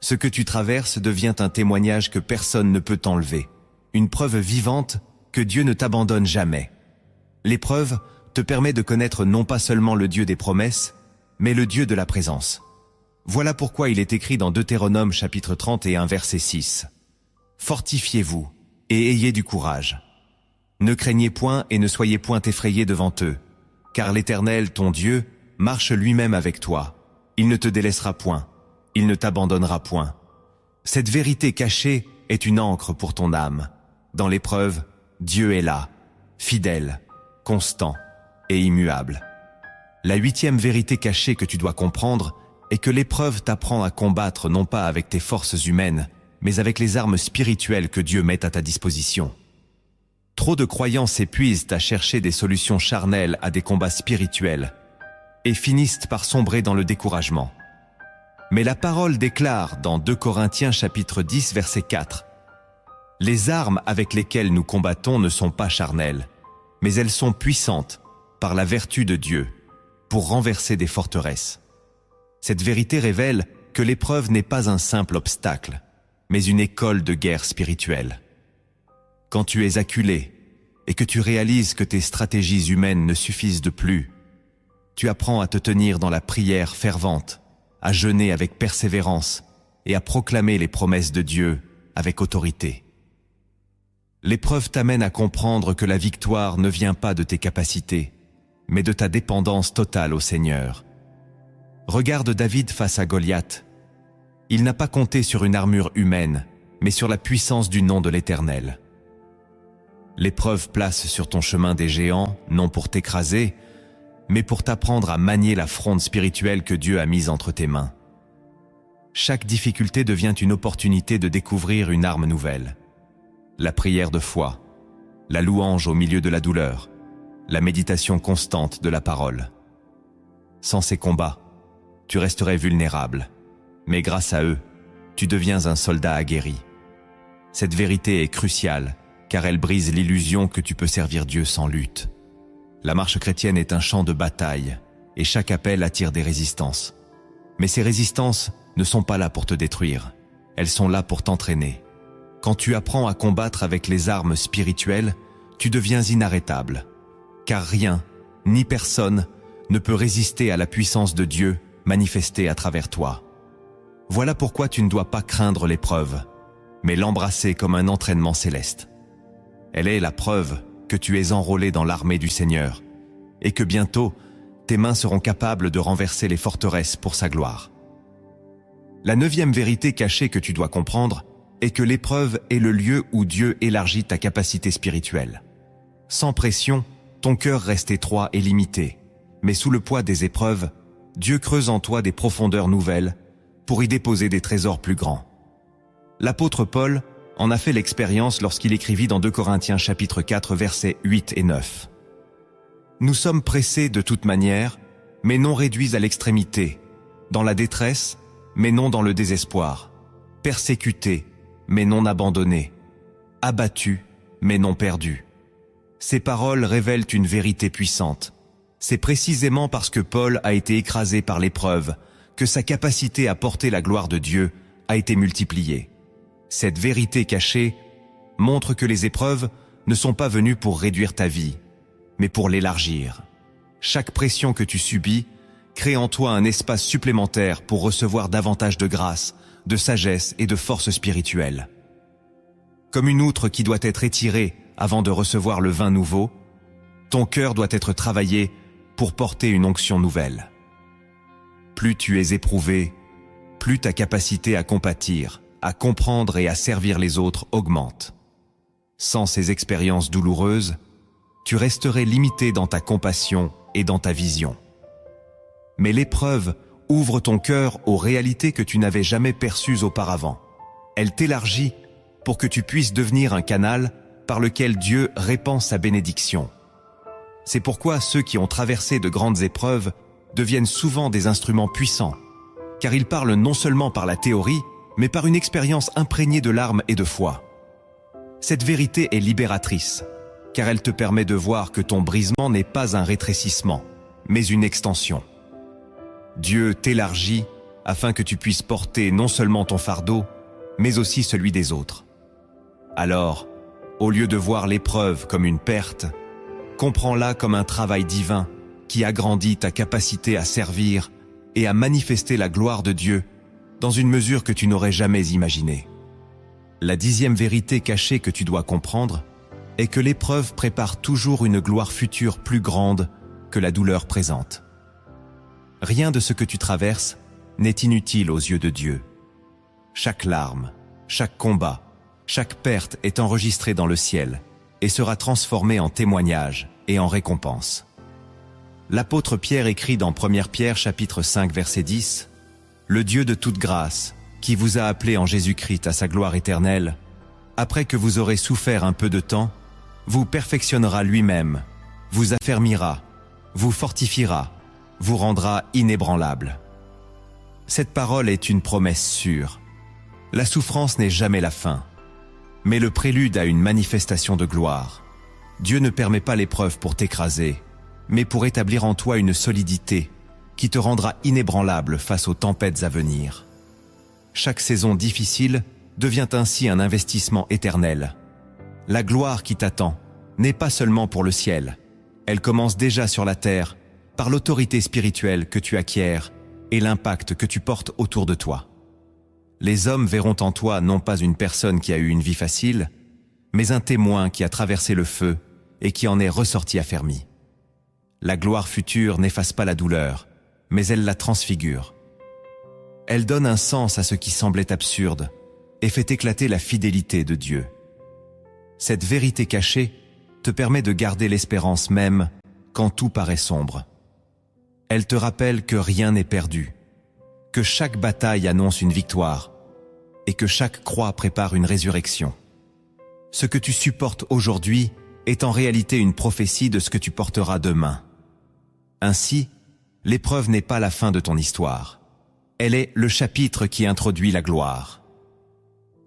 Ce que tu traverses devient un témoignage que personne ne peut t'enlever, une preuve vivante que Dieu ne t'abandonne jamais. L'épreuve te permet de connaître non pas seulement le Dieu des promesses, mais le Dieu de la présence. Voilà pourquoi il est écrit dans Deutéronome chapitre 31 verset 6. « Fortifiez-vous et ayez du courage. Ne craignez point et ne soyez point effrayés devant eux, car l'Éternel, ton Dieu, marche lui-même avec toi. Il ne te délaissera point, il ne t'abandonnera point. » Cette vérité cachée est une ancre pour ton âme. Dans l'épreuve, Dieu est là, fidèle, constant et immuable. La 8e vérité cachée que tu dois comprendre est que l'épreuve t'apprend à combattre non pas avec tes forces humaines, mais avec les armes spirituelles que Dieu met à ta disposition. Trop de croyants s'épuisent à chercher des solutions charnelles à des combats spirituels et finissent par sombrer dans le découragement. Mais la parole déclare dans 2 Corinthiens chapitre 10 verset 4 « Les armes avec lesquelles nous combattons ne sont pas charnelles, mais elles sont puissantes par la vertu de Dieu pour renverser des forteresses. » Cette vérité révèle que l'épreuve n'est pas un simple obstacle, mais une école de guerre spirituelle. Quand tu es acculé et que tu réalises que tes stratégies humaines ne suffisent de plus, tu apprends à te tenir dans la prière fervente, à jeûner avec persévérance et à proclamer les promesses de Dieu avec autorité. L'épreuve t'amène à comprendre que la victoire ne vient pas de tes capacités, mais de ta dépendance totale au Seigneur. Regarde David face à Goliath. Il n'a pas compté sur une armure humaine, mais sur la puissance du nom de l'Éternel. L'épreuve place sur ton chemin des géants, non pour t'écraser, mais pour t'apprendre à manier la fronde spirituelle que Dieu a mise entre tes mains. Chaque difficulté devient une opportunité de découvrir une arme nouvelle. La prière de foi, la louange au milieu de la douleur, la méditation constante de la parole. Sans ces combats, tu resterais vulnérable, mais grâce à eux, tu deviens un soldat aguerri. Cette vérité est cruciale, car elle brise l'illusion que tu peux servir Dieu sans lutte. La marche chrétienne est un champ de bataille, et chaque appel attire des résistances. Mais ces résistances ne sont pas là pour te détruire, elles sont là pour t'entraîner. Quand tu apprends à combattre avec les armes spirituelles, tu deviens inarrêtable, car rien, ni personne, ne peut résister à la puissance de Dieu manifestée à travers toi. Voilà pourquoi tu ne dois pas craindre l'épreuve, mais l'embrasser comme un entraînement céleste. Elle est la preuve que tu es enrôlé dans l'armée du Seigneur et que bientôt, tes mains seront capables de renverser les forteresses pour sa gloire. La 9e vérité cachée que tu dois comprendre est que l'épreuve est le lieu où Dieu élargit ta capacité spirituelle. Sans pression, ton cœur reste étroit et limité, mais sous le poids des épreuves, Dieu creuse en toi des profondeurs nouvelles pour y déposer des trésors plus grands. L'apôtre Paul en a fait l'expérience lorsqu'il écrivit dans 2 Corinthiens chapitre 4 versets 8 et 9. « Nous sommes pressés de toute manière, mais non réduits à l'extrémité, dans la détresse, mais non dans le désespoir, persécutés, mais non abandonnés, abattus, mais non perdus. » Ces paroles révèlent une vérité puissante. C'est précisément parce que Paul a été écrasé par l'épreuve que sa capacité à porter la gloire de Dieu a été multipliée. Cette vérité cachée montre que les épreuves ne sont pas venues pour réduire ta vie, mais pour l'élargir. Chaque pression que tu subis crée en toi un espace supplémentaire pour recevoir davantage de grâce, de sagesse et de force spirituelle. Comme une outre qui doit être étirée avant de recevoir le vin nouveau, ton cœur doit être travaillé pour porter une onction nouvelle. Plus tu es éprouvé, plus ta capacité à compatir, à comprendre et à servir les autres augmente. Sans ces expériences douloureuses, tu resterais limité dans ta compassion et dans ta vision. Mais l'épreuve ouvre ton cœur aux réalités que tu n'avais jamais perçues auparavant. Elle t'élargit pour que tu puisses devenir un canal par lequel Dieu répand sa bénédiction. C'est pourquoi ceux qui ont traversé de grandes épreuves deviennent souvent des instruments puissants, car ils parlent non seulement par la théorie, mais par une expérience imprégnée de larmes et de foi. Cette vérité est libératrice, car elle te permet de voir que ton brisement n'est pas un rétrécissement, mais une extension. Dieu t'élargit afin que tu puisses porter non seulement ton fardeau, mais aussi celui des autres. Alors, au lieu de voir l'épreuve comme une perte, comprends-la comme un travail divin qui agrandit ta capacité à servir et à manifester la gloire de Dieu dans une mesure que tu n'aurais jamais imaginée. La 10e vérité cachée que tu dois comprendre est que l'épreuve prépare toujours une gloire future plus grande que la douleur présente. Rien de ce que tu traverses n'est inutile aux yeux de Dieu. Chaque larme, chaque combat, chaque perte est enregistrée dans le ciel et sera transformée en témoignage et en récompense. L'apôtre Pierre écrit dans 1 Pierre chapitre 5 verset 10 « Le Dieu de toute grâce, qui vous a appelé en Jésus-Christ à sa gloire éternelle, après que vous aurez souffert un peu de temps, vous perfectionnera lui-même, vous affermira, vous fortifiera, vous rendra inébranlable. » Cette parole est une promesse sûre. La souffrance n'est jamais la fin, mais le prélude à une manifestation de gloire. Dieu ne permet pas l'épreuve pour t'écraser, mais pour établir en toi une solidité qui te rendra inébranlable face aux tempêtes à venir. Chaque saison difficile devient ainsi un investissement éternel. La gloire qui t'attend n'est pas seulement pour le ciel, elle commence déjà sur la terre par l'autorité spirituelle que tu acquiers et l'impact que tu portes autour de toi. Les hommes verront en toi non pas une personne qui a eu une vie facile, mais un témoin qui a traversé le feu et qui en est ressorti affermi. La gloire future n'efface pas la douleur, mais elle la transfigure. Elle donne un sens à ce qui semblait absurde et fait éclater la fidélité de Dieu. Cette vérité cachée te permet de garder l'espérance même quand tout paraît sombre. Elle te rappelle que rien n'est perdu, que chaque bataille annonce une victoire et que chaque croix prépare une résurrection. Ce que tu supportes aujourd'hui est en réalité une prophétie de ce que tu porteras demain. Ainsi, l'épreuve n'est pas la fin de ton histoire. Elle est le chapitre qui introduit la gloire.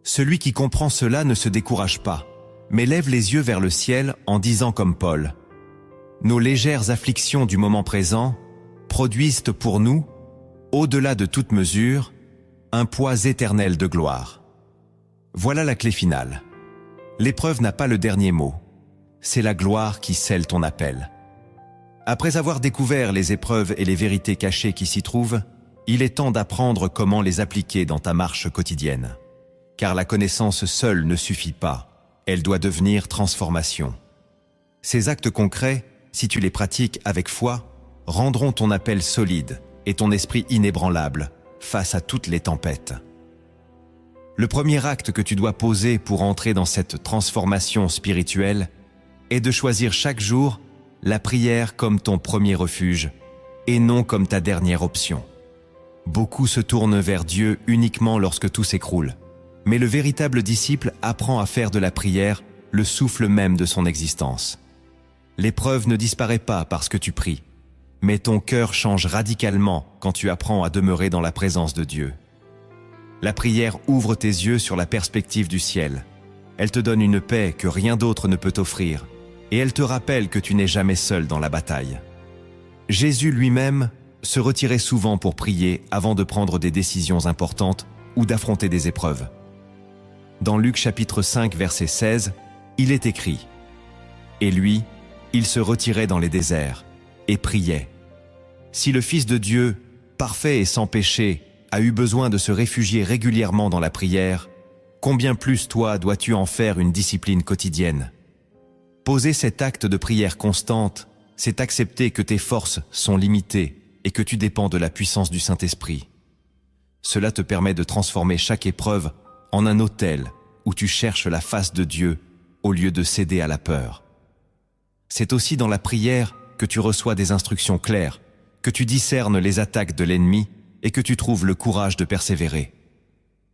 Celui qui comprend cela ne se décourage pas, mais lève les yeux vers le ciel en disant comme Paul « Nos légères afflictions du moment présent produisent pour nous, au-delà de toute mesure, un poids éternel de gloire. » Voilà la clé finale. L'épreuve n'a pas le dernier mot. C'est la gloire qui scelle ton appel. Après avoir découvert les épreuves et les vérités cachées qui s'y trouvent, il est temps d'apprendre comment les appliquer dans ta marche quotidienne. Car la connaissance seule ne suffit pas, elle doit devenir transformation. Ces actes concrets, si tu les pratiques avec foi, rendront ton appel solide et ton esprit inébranlable face à toutes les tempêtes. Le premier acte que tu dois poser pour entrer dans cette transformation spirituelle est de choisir chaque jour la prière comme ton premier refuge et non comme ta dernière option. Beaucoup se tournent vers Dieu uniquement lorsque tout s'écroule, mais le véritable disciple apprend à faire de la prière le souffle même de son existence. L'épreuve ne disparaît pas parce que tu pries, mais ton cœur change radicalement quand tu apprends à demeurer dans la présence de Dieu. La prière ouvre tes yeux sur la perspective du ciel. Elle te donne une paix que rien d'autre ne peut t'offrir, et elle te rappelle que tu n'es jamais seul dans la bataille. Jésus lui-même se retirait souvent pour prier avant de prendre des décisions importantes ou d'affronter des épreuves. Dans Luc chapitre 5 verset 16, il est écrit « Et lui, il se retirait dans les déserts et priait. Si le Fils de Dieu, parfait et sans péché, a eu besoin de se réfugier régulièrement dans la prière, combien plus toi dois-tu en faire une discipline quotidienne ? Poser cet acte de prière constante, c'est accepter que tes forces sont limitées et que tu dépends de la puissance du Saint-Esprit. Cela te permet de transformer chaque épreuve en un autel où tu cherches la face de Dieu au lieu de céder à la peur. C'est aussi dans la prière que tu reçois des instructions claires, que tu discernes les attaques de l'ennemi et que tu trouves le courage de persévérer.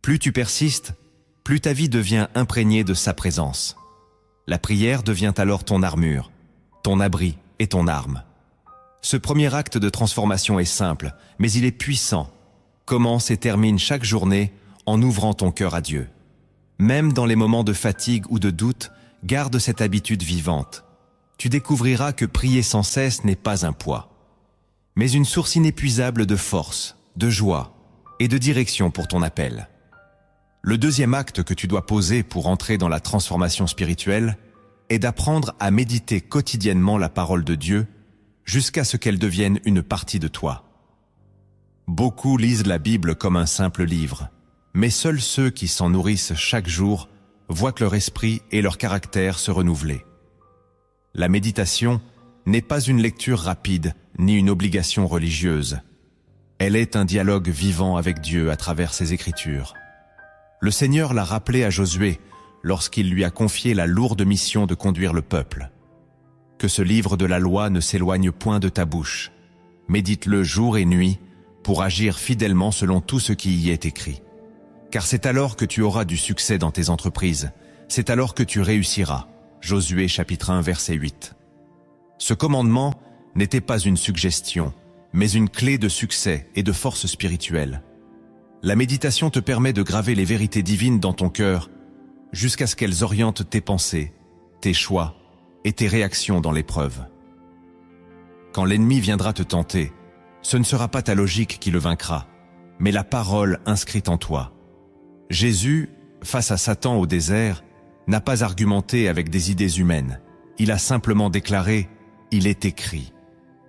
Plus tu persistes, plus ta vie devient imprégnée de sa présence. La prière devient alors ton armure, ton abri et ton arme. Ce premier acte de transformation est simple, mais il est puissant. Commence et termine chaque journée en ouvrant ton cœur à Dieu. Même dans les moments de fatigue ou de doute, garde cette habitude vivante. Tu découvriras que prier sans cesse n'est pas un poids, mais une source inépuisable de force, de joie et de direction pour ton appel. Le deuxième acte que tu dois poser pour entrer dans la transformation spirituelle est d'apprendre à méditer quotidiennement la parole de Dieu jusqu'à ce qu'elle devienne une partie de toi. Beaucoup lisent la Bible comme un simple livre, mais seuls ceux qui s'en nourrissent chaque jour voient que leur esprit et leur caractère se renouveler. La méditation n'est pas une lecture rapide ni une obligation religieuse. Elle est un dialogue vivant avec Dieu à travers ses Écritures. Le Seigneur l'a rappelé à Josué lorsqu'il lui a confié la lourde mission de conduire le peuple. Que ce livre de la loi ne s'éloigne point de ta bouche. Médite-le jour et nuit pour agir fidèlement selon tout ce qui y est écrit. Car c'est alors que tu auras du succès dans tes entreprises. C'est alors que tu réussiras. Josué chapitre 1 verset 8. Ce commandement n'était pas une suggestion, mais une clé de succès et de force spirituelle. La méditation te permet de graver les vérités divines dans ton cœur jusqu'à ce qu'elles orientent tes pensées, tes choix et tes réactions dans l'épreuve. Quand l'ennemi viendra te tenter, ce ne sera pas ta logique qui le vaincra, mais la parole inscrite en toi. Jésus, face à Satan au désert, n'a pas argumenté avec des idées humaines. Il a simplement déclaré « Il est écrit ».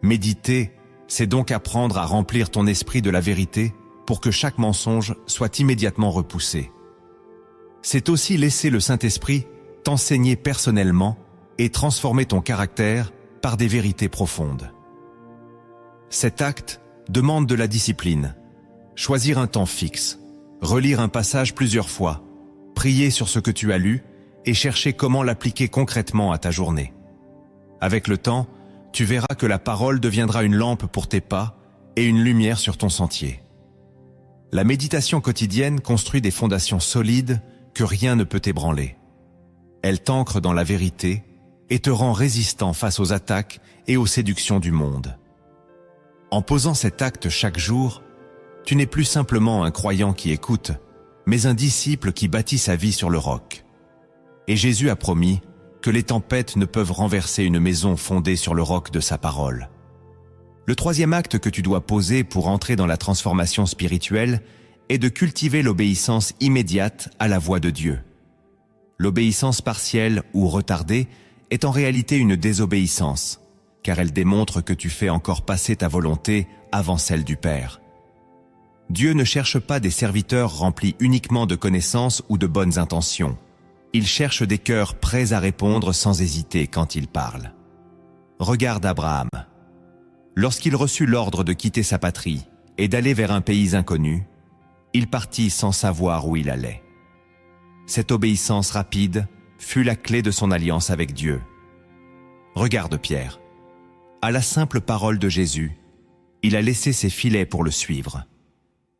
Méditer, c'est donc apprendre à remplir ton esprit de la vérité pour que chaque mensonge soit immédiatement repoussé. C'est aussi laisser le Saint-Esprit t'enseigner personnellement et transformer ton caractère par des vérités profondes. Cet acte demande de la discipline. Choisir un temps fixe, relire un passage plusieurs fois, prier sur ce que tu as lu et chercher comment l'appliquer concrètement à ta journée. Avec le temps, tu verras que la parole deviendra une lampe pour tes pas et une lumière sur ton sentier. La méditation quotidienne construit des fondations solides que rien ne peut ébranler. Elle t'ancre dans la vérité et te rend résistant face aux attaques et aux séductions du monde. En posant cet acte chaque jour, tu n'es plus simplement un croyant qui écoute, mais un disciple qui bâtit sa vie sur le roc. Et Jésus a promis que les tempêtes ne peuvent renverser une maison fondée sur le roc de sa parole. Le troisième acte que tu dois poser pour entrer dans la transformation spirituelle est de cultiver l'obéissance immédiate à la voix de Dieu. L'obéissance partielle ou retardée est en réalité une désobéissance, car elle démontre que tu fais encore passer ta volonté avant celle du Père. Dieu ne cherche pas des serviteurs remplis uniquement de connaissances ou de bonnes intentions. Il cherche des cœurs prêts à répondre sans hésiter quand il parle. Regarde Abraham. Lorsqu'il reçut l'ordre de quitter sa patrie et d'aller vers un pays inconnu, il partit sans savoir où il allait. Cette obéissance rapide fut la clé de son alliance avec Dieu. Regarde Pierre. À la simple parole de Jésus, il a laissé ses filets pour le suivre.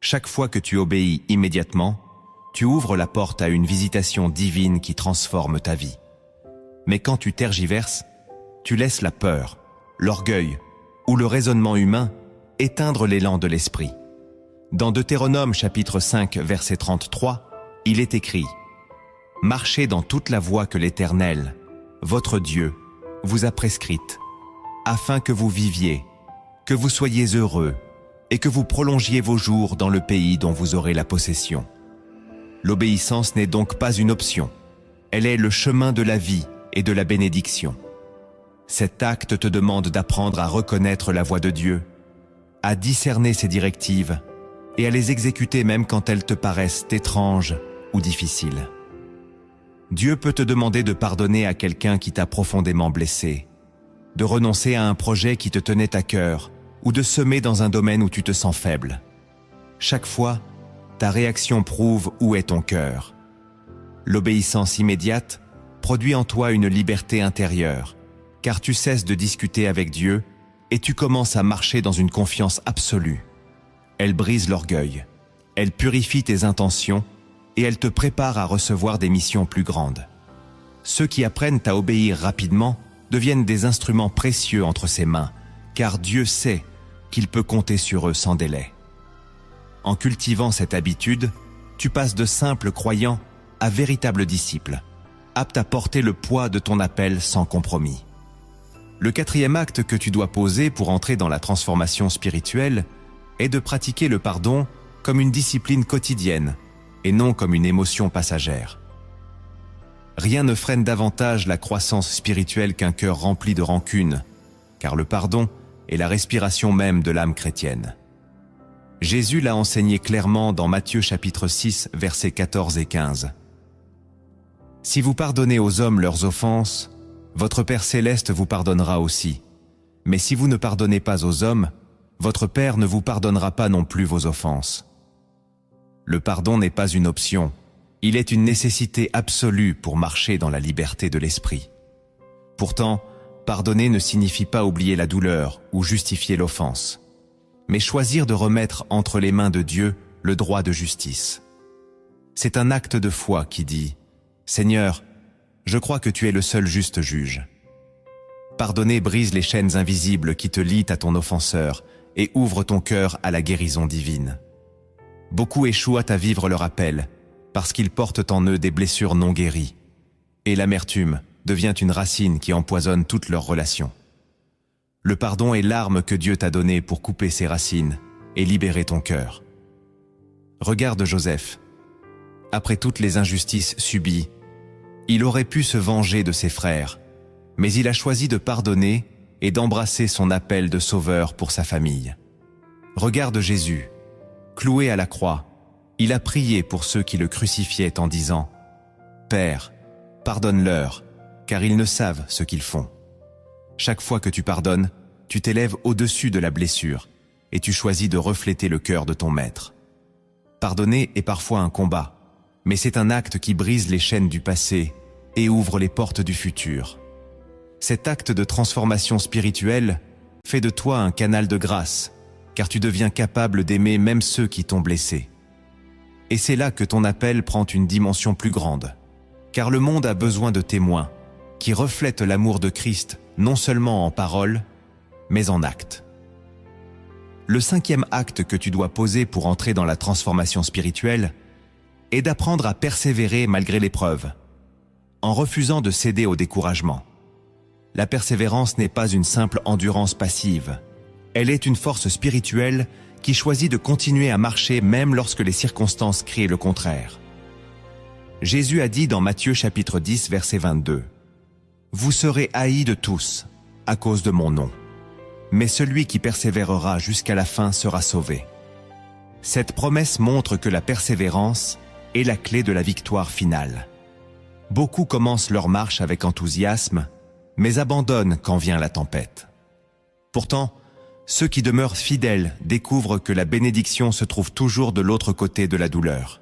Chaque fois que tu obéis immédiatement, tu ouvres la porte à une visitation divine qui transforme ta vie. Mais quand tu tergiverses, tu laisses la peur, l'orgueil ou le raisonnement humain éteindre l'élan de l'esprit. Dans Deutéronome chapitre 5 verset 33, il est écrit « Marchez dans toute la voie que l'Éternel, votre Dieu, vous a prescrite, afin que vous viviez, que vous soyez heureux et que vous prolongiez vos jours dans le pays dont vous aurez la possession. » L'obéissance n'est donc pas une option, elle est le chemin de la vie et de la bénédiction. Cet acte te demande d'apprendre à reconnaître la voix de Dieu, à discerner ses directives et à les exécuter même quand elles te paraissent étranges ou difficiles. Dieu peut te demander de pardonner à quelqu'un qui t'a profondément blessé, de renoncer à un projet qui te tenait à cœur ou de semer dans un domaine où tu te sens faible. Chaque fois, ta réaction prouve où est ton cœur. L'obéissance immédiate produit en toi une liberté intérieure, car tu cesses de discuter avec Dieu et tu commences à marcher dans une confiance absolue. Elle brise l'orgueil, elle purifie tes intentions et elle te prépare à recevoir des missions plus grandes. Ceux qui apprennent à obéir rapidement deviennent des instruments précieux entre ses mains, car Dieu sait qu'il peut compter sur eux sans délai. En cultivant cette habitude, tu passes de simples croyants à véritables disciples, aptes à porter le poids de ton appel sans compromis. Le quatrième acte que tu dois poser pour entrer dans la transformation spirituelle est de pratiquer le pardon comme une discipline quotidienne et non comme une émotion passagère. Rien ne freine davantage la croissance spirituelle qu'un cœur rempli de rancune, car le pardon est la respiration même de l'âme chrétienne. Jésus l'a enseigné clairement dans Matthieu chapitre 6, versets 14 et 15. « Si vous pardonnez aux hommes leurs offenses, votre Père céleste vous pardonnera aussi. Mais si vous ne pardonnez pas aux hommes, votre Père ne vous pardonnera pas non plus vos offenses. » Le pardon n'est pas une option, il est une nécessité absolue pour marcher dans la liberté de l'esprit. Pourtant, pardonner ne signifie pas oublier la douleur ou justifier l'offense, mais choisir de remettre entre les mains de Dieu le droit de justice. C'est un acte de foi qui dit « Seigneur, je crois que tu es le seul juste juge. » Pardonner brise les chaînes invisibles qui te lient à ton offenseur et ouvre ton cœur à la guérison divine. Beaucoup échouent à vivre leur appel parce qu'ils portent en eux des blessures non guéries, et l'amertume devient une racine qui empoisonne toutes leurs relations. Le pardon est l'arme que Dieu t'a donnée pour couper ces racines et libérer ton cœur. Regarde Joseph. Après toutes les injustices subies, il aurait pu se venger de ses frères, mais il a choisi de pardonner et d'embrasser son appel de sauveur pour sa famille. Regarde Jésus. Cloué à la croix, il a prié pour ceux qui le crucifiaient en disant « Père, pardonne-leur, car ils ne savent ce qu'ils font. » Chaque fois que tu pardonnes, tu t'élèves au-dessus de la blessure et tu choisis de refléter le cœur de ton maître. Pardonner est parfois un combat, mais c'est un acte qui brise les chaînes du passé et ouvre les portes du futur. Cet acte de transformation spirituelle fait de toi un canal de grâce, car tu deviens capable d'aimer même ceux qui t'ont blessé. Et c'est là que ton appel prend une dimension plus grande, car le monde a besoin de témoins qui reflètent l'amour de Christ non seulement en parole, mais en acte. Le cinquième acte que tu dois poser pour entrer dans la transformation spirituelle est d'apprendre à persévérer malgré l'épreuve, en refusant de céder au découragement. La persévérance n'est pas une simple endurance passive. Elle est une force spirituelle qui choisit de continuer à marcher même lorsque les circonstances crient le contraire. Jésus a dit dans Matthieu chapitre 10, verset 22, « Vous serez haïs de tous à cause de mon nom, mais celui qui persévérera jusqu'à la fin sera sauvé. » Cette promesse montre que la persévérance est la clé de la victoire finale. Beaucoup commencent leur marche avec enthousiasme, mais abandonnent quand vient la tempête. Pourtant, ceux qui demeurent fidèles découvrent que la bénédiction se trouve toujours de l'autre côté de la douleur.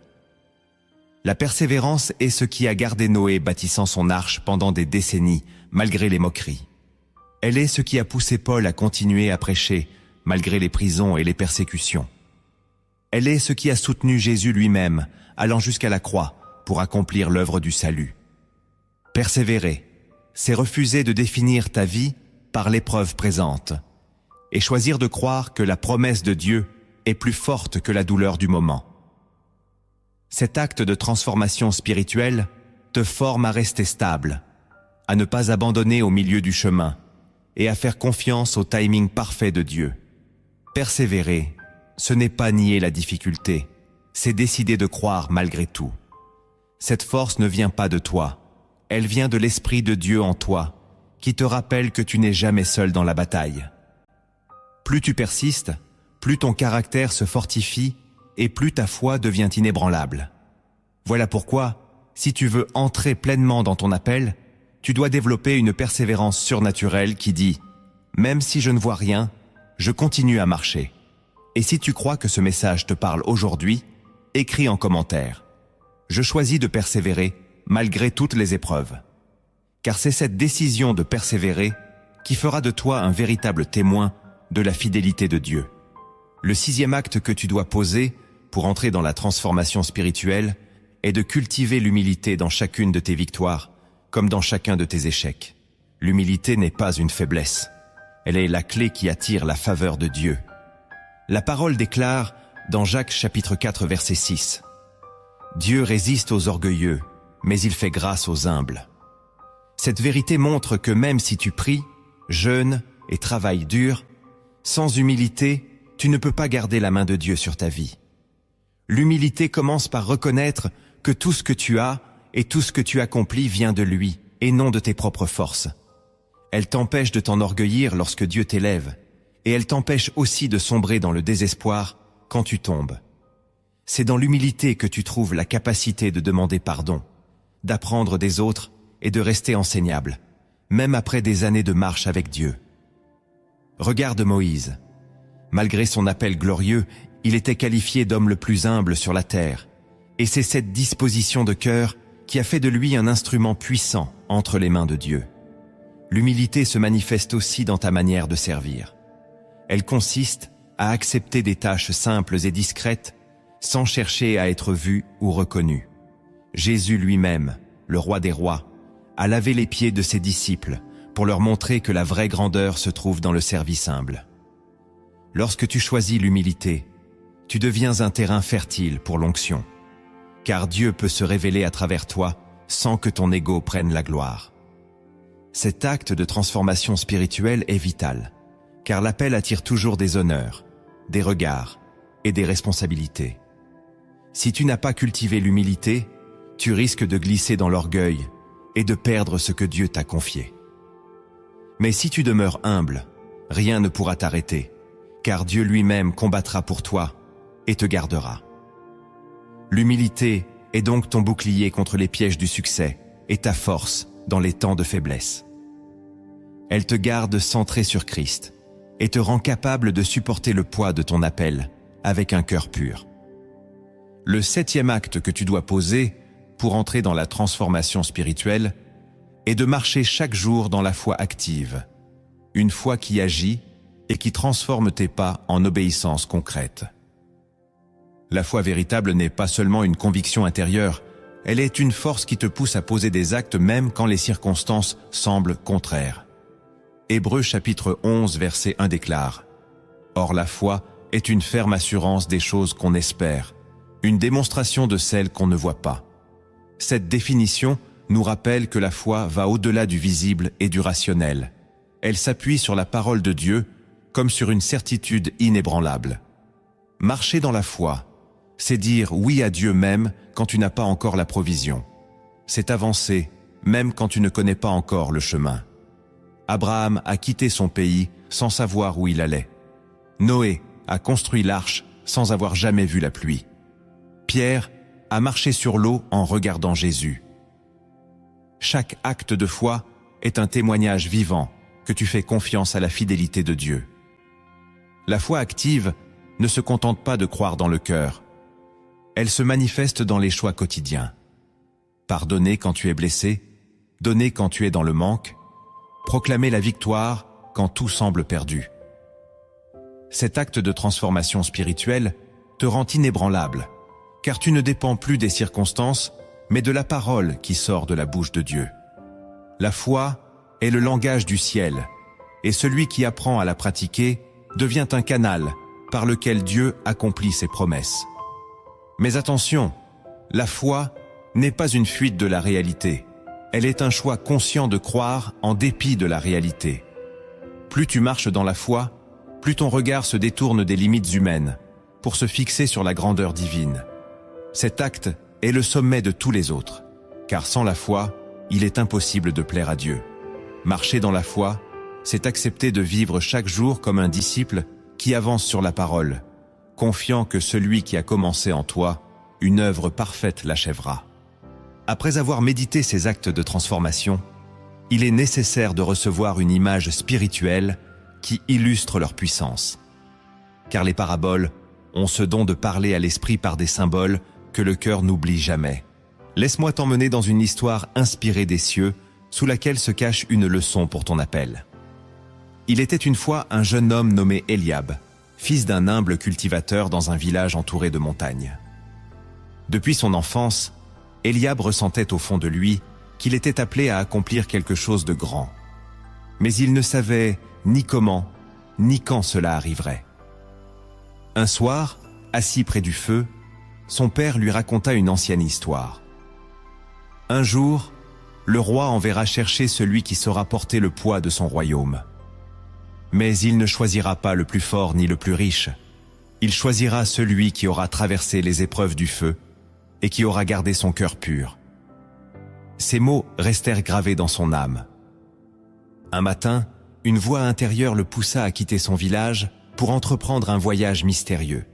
La persévérance est ce qui a gardé Noé bâtissant son arche pendant des décennies, malgré les moqueries. Elle est ce qui a poussé Paul à continuer à prêcher, malgré les prisons et les persécutions. Elle est ce qui a soutenu Jésus lui-même, allant jusqu'à la croix pour accomplir l'œuvre du salut. Persévérer, c'est refuser de définir ta vie par l'épreuve présente, et choisir de croire que la promesse de Dieu est plus forte que la douleur du moment. Cet acte de transformation spirituelle te forme à rester stable, à ne pas abandonner au milieu du chemin et à faire confiance au timing parfait de Dieu. Persévérer, ce n'est pas nier la difficulté, c'est décider de croire malgré tout. Cette force ne vient pas de toi, elle vient de l'Esprit de Dieu en toi, qui te rappelle que tu n'es jamais seul dans la bataille. Plus tu persistes, plus ton caractère se fortifie et plus ta foi devient inébranlable. Voilà pourquoi, si tu veux entrer pleinement dans ton appel, tu dois développer une persévérance surnaturelle qui dit « Même si je ne vois rien, je continue à marcher ». Et si tu crois que ce message te parle aujourd'hui, écris en commentaire « Je choisis de persévérer malgré toutes les épreuves ». Car c'est cette décision de persévérer qui fera de toi un véritable témoin de la fidélité de Dieu. Le sixième acte que tu dois poser pour entrer dans la transformation spirituelle est de cultiver l'humilité dans chacune de tes victoires, comme dans chacun de tes échecs. L'humilité n'est pas une faiblesse. Elle est la clé qui attire la faveur de Dieu. La parole déclare dans Jacques chapitre 4 verset 6, Dieu résiste aux orgueilleux, mais il fait grâce aux humbles. Cette vérité montre que même si tu pries, jeûnes et travailles dur, sans humilité, tu ne peux pas garder la main de Dieu sur ta vie. L'humilité commence par reconnaître que tout ce que tu as et tout ce que tu accomplis vient de lui et non de tes propres forces. Elle t'empêche de t'enorgueillir lorsque Dieu t'élève, et elle t'empêche aussi de sombrer dans le désespoir quand tu tombes. C'est dans l'humilité que tu trouves la capacité de demander pardon, d'apprendre des autres et de rester enseignable, même après des années de marche avec Dieu. Regarde Moïse. Malgré son appel glorieux, il était qualifié d'homme le plus humble sur la terre, et c'est cette disposition de cœur qui a fait de lui un instrument puissant entre les mains de Dieu. L'humilité se manifeste aussi dans ta manière de servir. Elle consiste à accepter des tâches simples et discrètes sans chercher à être vu ou reconnu. Jésus lui-même, le roi des rois, a lavé les pieds de ses disciples pour leur montrer que la vraie grandeur se trouve dans le service humble. Lorsque tu choisis l'humilité, tu deviens un terrain fertile pour l'onction, car Dieu peut se révéler à travers toi sans que ton ego prenne la gloire. Cet acte de transformation spirituelle est vital, car l'appel attire toujours des honneurs, des regards et des responsabilités. Si tu n'as pas cultivé l'humilité, tu risques de glisser dans l'orgueil et de perdre ce que Dieu t'a confié. Mais si tu demeures humble, rien ne pourra t'arrêter, car Dieu lui-même combattra pour toi et te gardera. L'humilité est donc ton bouclier contre les pièges du succès et ta force dans les temps de faiblesse. Elle te garde centré sur Christ et te rend capable de supporter le poids de ton appel avec un cœur pur. Le 7e acte que tu dois poser pour entrer dans la transformation spirituelle est de marcher chaque jour dans la foi active, une foi qui agit et qui transforme tes pas en obéissance concrète. La foi véritable n'est pas seulement une conviction intérieure, elle est une force qui te pousse à poser des actes même quand les circonstances semblent contraires. Hébreux chapitre 11 verset 1 déclare « Or la foi est une ferme assurance des choses qu'on espère, une démonstration de celles qu'on ne voit pas. » Cette définition nous rappelle que la foi va au-delà du visible et du rationnel. Elle s'appuie sur la parole de Dieu comme sur une certitude inébranlable. Marcher dans la foi, c'est dire oui à Dieu même quand tu n'as pas encore la provision. C'est avancer même quand tu ne connais pas encore le chemin. Abraham a quitté son pays sans savoir où il allait. Noé a construit l'arche sans avoir jamais vu la pluie. Pierre a marché sur l'eau en regardant Jésus. Chaque acte de foi est un témoignage vivant que tu fais confiance à la fidélité de Dieu. La foi active ne se contente pas de croire dans le cœur. Elle se manifeste dans les choix quotidiens. Pardonner quand tu es blessé, donner quand tu es dans le manque, proclamer la victoire quand tout semble perdu. Cet acte de transformation spirituelle te rend inébranlable, car tu ne dépends plus des circonstances, mais de la parole qui sort de la bouche de Dieu. La foi est le langage du ciel, et celui qui apprend à la pratiquer devient un canal par lequel Dieu accomplit ses promesses. Mais attention, la foi n'est pas une fuite de la réalité. Elle est un choix conscient de croire en dépit de la réalité. Plus tu marches dans la foi, plus ton regard se détourne des limites humaines pour se fixer sur la grandeur divine. Cet acte est le sommet de tous les autres, car sans la foi, il est impossible de plaire à Dieu. Marcher dans la foi, c'est accepter de vivre chaque jour comme un disciple qui avance sur la parole, confiant que celui qui a commencé en toi, une œuvre parfaite l'achèvera. Après avoir médité ces actes de transformation, il est nécessaire de recevoir une image spirituelle qui illustre leur puissance. Car les paraboles ont ce don de parler à l'esprit par des symboles que le cœur n'oublie jamais. Laisse-moi t'emmener dans une histoire inspirée des cieux, sous laquelle se cache une leçon pour ton appel. Il était une fois un jeune homme nommé Eliab, fils d'un humble cultivateur dans un village entouré de montagnes. Depuis son enfance, Eliab ressentait au fond de lui qu'il était appelé à accomplir quelque chose de grand. Mais il ne savait ni comment, ni quand cela arriverait. Un soir, assis près du feu, son père lui raconta une ancienne histoire. Un jour, le roi enverra chercher celui qui saura porter le poids de son royaume. Mais il ne choisira pas le plus fort ni le plus riche. Il choisira celui qui aura traversé les épreuves du feu et qui aura gardé son cœur pur. Ces mots restèrent gravés dans son âme. Un matin, une voix intérieure le poussa à quitter son village pour entreprendre un voyage mystérieux.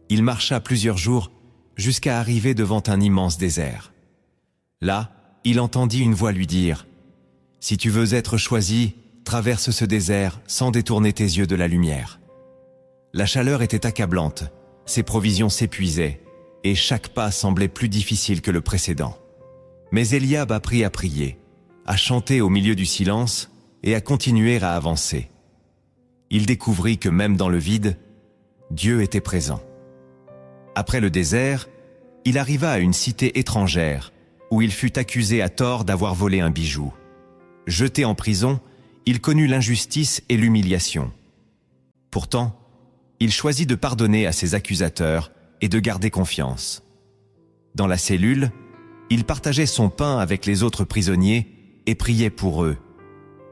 Il marcha plusieurs jours jusqu'à arriver devant un immense désert. Là, il entendit une voix lui dire « Si tu veux être choisi, traverse ce désert sans détourner tes yeux de la lumière. » La chaleur était accablante, ses provisions s'épuisaient, et chaque pas semblait plus difficile que le précédent. Mais Eliab apprit à prier, à chanter au milieu du silence et à continuer à avancer. Il découvrit que même dans le vide, Dieu était présent. Après le désert, il arriva à une cité étrangère où il fut accusé à tort d'avoir volé un bijou. Jeté en prison, il connut l'injustice et l'humiliation. Pourtant, il choisit de pardonner à ses accusateurs et de garder confiance. Dans la cellule, il partageait son pain avec les autres prisonniers et priait pour eux.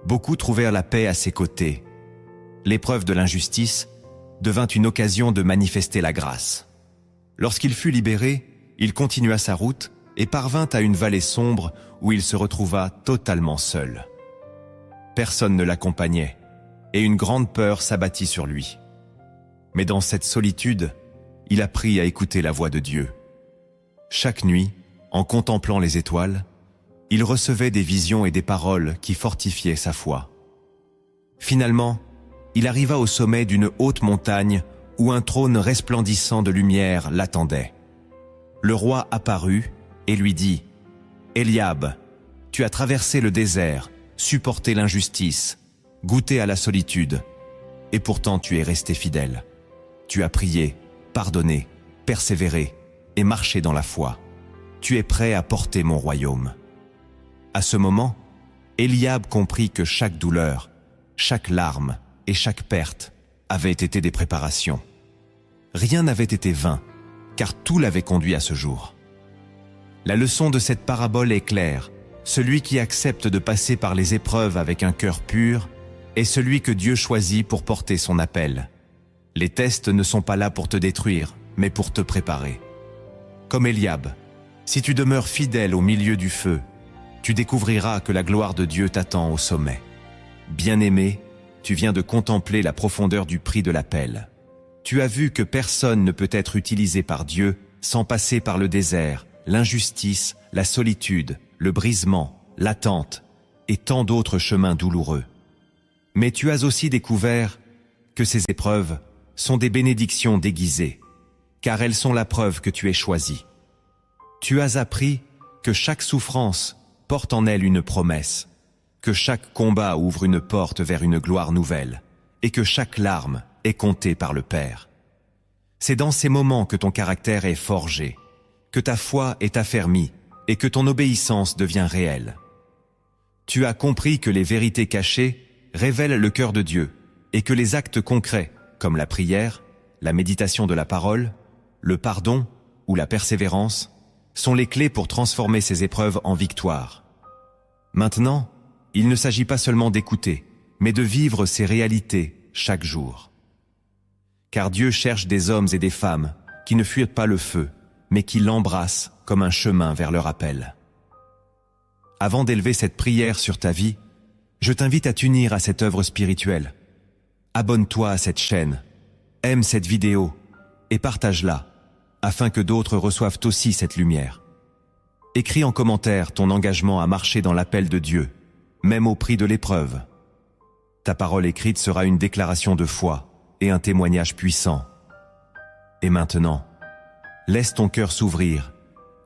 Beaucoup trouvèrent la paix à ses côtés. L'épreuve de l'injustice devint une occasion de manifester la grâce. Lorsqu'il fut libéré, il continua sa route et parvint à une vallée sombre où il se retrouva totalement seul. Personne ne l'accompagnait et une grande peur s'abattit sur lui. Mais dans cette solitude, il apprit à écouter la voix de Dieu. Chaque nuit, en contemplant les étoiles, il recevait des visions et des paroles qui fortifiaient sa foi. Finalement, il arriva au sommet d'une haute montagne où un trône resplendissant de lumière l'attendait. Le roi apparut et lui dit « Eliab, tu as traversé le désert, supporté l'injustice, goûté à la solitude, et pourtant tu es resté fidèle. Tu as prié, pardonné, persévéré et marché dans la foi. Tu es prêt à porter mon royaume. » À ce moment, Eliab comprit que chaque douleur, chaque larme et chaque perte avaient été des préparations. Rien n'avait été vain, car tout l'avait conduit à ce jour. La leçon de cette parabole est claire. Celui qui accepte de passer par les épreuves avec un cœur pur est celui que Dieu choisit pour porter son appel. Les tests ne sont pas là pour te détruire, mais pour te préparer. Comme Eliab, si tu demeures fidèle au milieu du feu, tu découvriras que la gloire de Dieu t'attend au sommet. Bien-aimé, tu viens de contempler la profondeur du prix de l'appel. Tu as vu que personne ne peut être utilisé par Dieu sans passer par le désert, l'injustice, la solitude, le brisement, l'attente et tant d'autres chemins douloureux. Mais tu as aussi découvert que ces épreuves sont des bénédictions déguisées, car elles sont la preuve que tu es choisi. Tu as appris que chaque souffrance porte en elle une promesse, que chaque combat ouvre une porte vers une gloire nouvelle, et que chaque larme est comptée par le Père. C'est dans ces moments que ton caractère est forgé, que ta foi est affermie et que ton obéissance devient réelle. Tu as compris que les vérités cachées révèlent le cœur de Dieu et que les actes concrets, comme la prière, la méditation de la parole, le pardon ou la persévérance, sont les clés pour transformer ces épreuves en victoire. Maintenant, il ne s'agit pas seulement d'écouter, mais de vivre ces réalités chaque jour. Car Dieu cherche des hommes et des femmes qui ne fuient pas le feu, mais qui l'embrassent comme un chemin vers leur appel. Avant d'élever cette prière sur ta vie, je t'invite à t'unir à cette œuvre spirituelle. Abonne-toi à cette chaîne, aime cette vidéo et partage-la, afin que d'autres reçoivent aussi cette lumière. Écris en commentaire ton engagement à marcher dans l'appel de Dieu, même au prix de l'épreuve. Ta parole écrite sera une déclaration de foi et un témoignage puissant. Et maintenant, laisse ton cœur s'ouvrir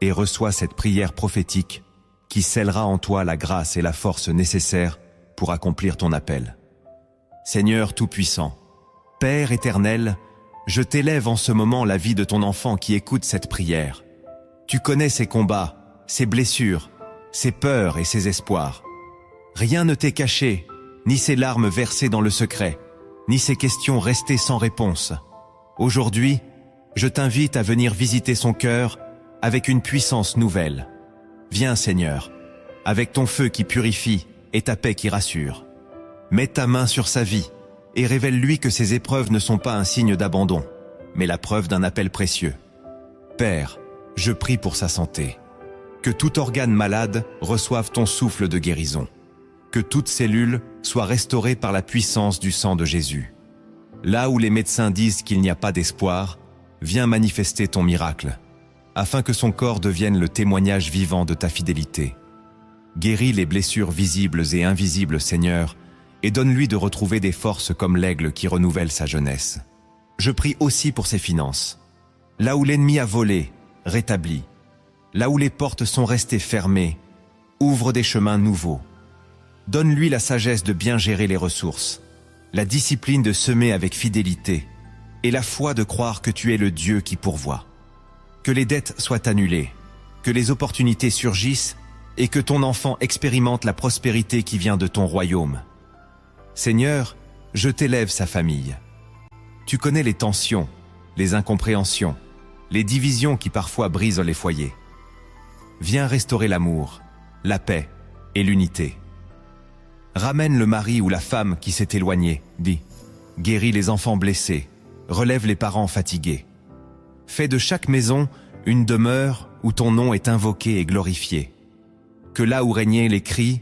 et reçois cette prière prophétique qui scellera en toi la grâce et la force nécessaires pour accomplir ton appel. Seigneur Tout-Puissant, Père éternel, je t'élève en ce moment la vie de ton enfant qui écoute cette prière. Tu connais ses combats, ses blessures, ses peurs et ses espoirs. Rien ne t'est caché, ni ses larmes versées dans le secret, ni ses questions restées sans réponse. Aujourd'hui, Je t'invite à venir visiter son cœur avec une puissance nouvelle. Viens, Seigneur, avec ton feu qui purifie et ta paix qui rassure. Mets ta main sur sa vie et révèle-lui que ses épreuves ne sont pas un signe d'abandon, mais la preuve d'un appel précieux. Père, je prie pour sa santé. Que tout organe malade reçoive ton souffle de guérison. Que toute cellule soit restaurée par la puissance du sang de Jésus. Là où les médecins disent qu'il n'y a pas d'espoir, viens manifester ton miracle, afin que son corps devienne le témoignage vivant de ta fidélité. Guéris les blessures visibles et invisibles, Seigneur, et donne-lui de retrouver des forces comme l'aigle qui renouvelle sa jeunesse. Je prie aussi pour ses finances. Là où l'ennemi a volé, rétablis. Là où les portes sont restées fermées, ouvre des chemins nouveaux. Donne-lui la sagesse de bien gérer les ressources, la discipline de semer avec fidélité et la foi de croire que tu es le Dieu qui pourvoit. Que les dettes soient annulées, que les opportunités surgissent et que ton enfant expérimente la prospérité qui vient de ton royaume. Seigneur, je t'élève sa famille. Tu connais les tensions, les incompréhensions, les divisions qui parfois brisent les foyers. Viens restaurer l'amour, la paix et l'unité. Ramène le mari ou la femme qui s'est éloigné, dis. Guéris les enfants blessés, relève les parents fatigués. Fais de chaque maison une demeure où ton nom est invoqué et glorifié. Que là où régnaient les cris,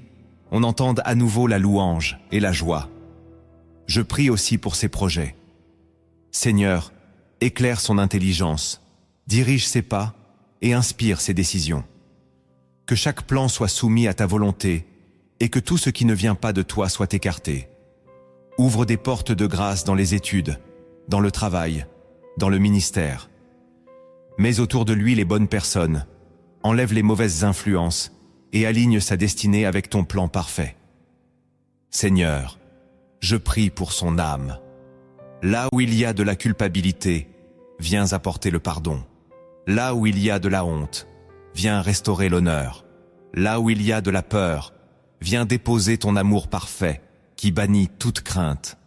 on entende à nouveau la louange et la joie. Je prie aussi pour ses projets. Seigneur, éclaire son intelligence, dirige ses pas et inspire ses décisions. Que chaque plan soit soumis à ta volonté et que tout ce qui ne vient pas de toi soit écarté. Ouvre des portes de grâce dans les études, dans le travail, dans le ministère. Mets autour de lui les bonnes personnes, enlève les mauvaises influences et aligne sa destinée avec ton plan parfait. Seigneur, je prie pour son âme. Là où il y a de la culpabilité, viens apporter le pardon. Là où il y a de la honte, viens restaurer l'honneur. Là où il y a de la peur, viens déposer ton amour parfait qui bannit toute crainte.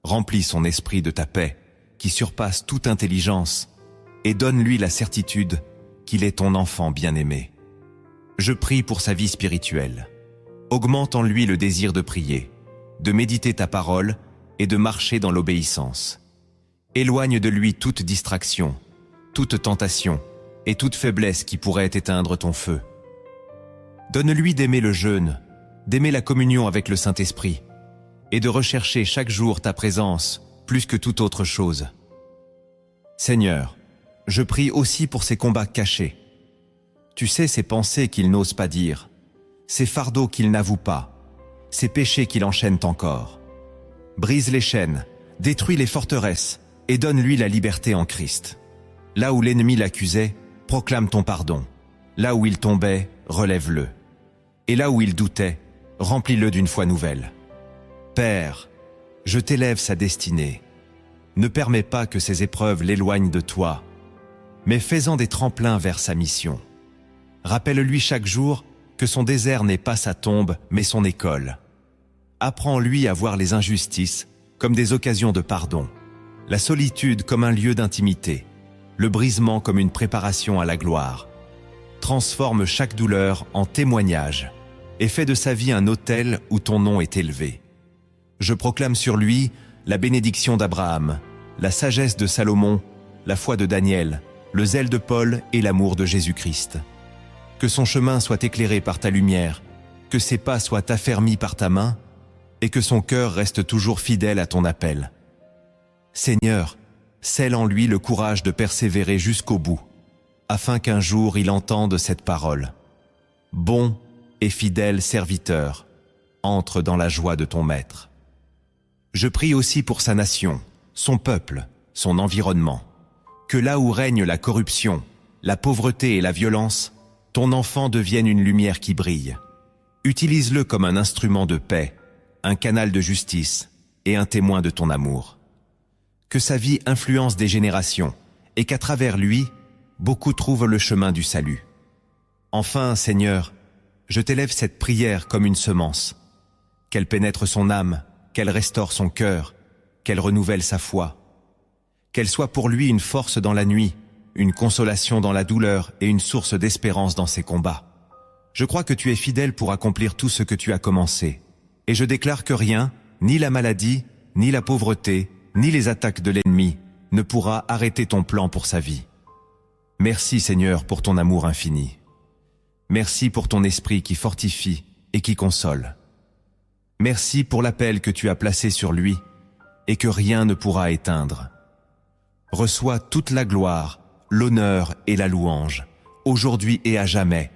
Remplis son esprit de ta paix qui surpasse toute intelligence et donne-lui la certitude qu'il est ton enfant bien-aimé. Je prie pour sa vie spirituelle. Augmente en lui le désir de prier, de méditer ta parole et de marcher dans l'obéissance. Éloigne de lui toute distraction, toute tentation et toute faiblesse qui pourrait éteindre ton feu. Donne-lui d'aimer le jeûne, d'aimer la communion avec le Saint-Esprit et de rechercher chaque jour ta présence plus que toute autre chose. Seigneur, je prie aussi pour ses combats cachés. Tu sais ces pensées qu'il n'ose pas dire, ces fardeaux qu'il n'avoue pas, ces péchés qu'il enchaîne encore. Brise les chaînes, détruis les forteresses et donne-lui la liberté en Christ. Là où l'ennemi l'accusait, proclame ton pardon. Là où il tombait, relève-le. Et là où il doutait, remplis-le d'une foi nouvelle. Père, je t'élève sa destinée. Ne permets pas que ces épreuves l'éloignent de toi, mais fais-en des tremplins vers sa mission. Rappelle-lui chaque jour que son désert n'est pas sa tombe, mais son école. Apprends-lui à voir les injustices comme des occasions de pardon, la solitude comme un lieu d'intimité, le brisement comme une préparation à la gloire. Transforme chaque douleur en témoignage et fais de sa vie un autel où ton nom est élevé. Je proclame sur lui la bénédiction d'Abraham, la sagesse de Salomon, la foi de Daniel, le zèle de Paul et l'amour de Jésus-Christ. Que son chemin soit éclairé par ta lumière, que ses pas soient affermis par ta main, et que son cœur reste toujours fidèle à ton appel. Seigneur, scelle en lui le courage de persévérer jusqu'au bout, afin qu'un jour il entende cette parole. Bon et fidèle serviteur, entre dans la joie de ton maître. Je prie aussi pour sa nation, son peuple, son environnement. Que là où règne la corruption, la pauvreté et la violence, ton enfant devienne une lumière qui brille. Utilise-le comme un instrument de paix, un canal de justice et un témoin de ton amour. Que sa vie influence des générations et qu'à travers lui, beaucoup trouvent le chemin du salut. Enfin, Seigneur, je t'élève cette prière comme une semence. Qu'elle pénètre son âme, qu'elle restaure son cœur, qu'elle renouvelle sa foi. Qu'elle soit pour lui une force dans la nuit, une consolation dans la douleur et une source d'espérance dans ses combats. Je crois que tu es fidèle pour accomplir tout ce que tu as commencé. Et je déclare que rien, ni la maladie, ni la pauvreté, ni les attaques de l'ennemi, ne pourra arrêter ton plan pour sa vie. Merci Seigneur pour ton amour infini. Merci pour ton esprit qui fortifie et qui console. Merci pour l'appel que tu as placé sur lui et que rien ne pourra éteindre. Reçois toute la gloire, l'honneur et la louange, aujourd'hui et à jamais,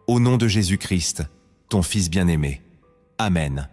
au nom de Jésus-Christ, ton Fils bien-aimé. Amen.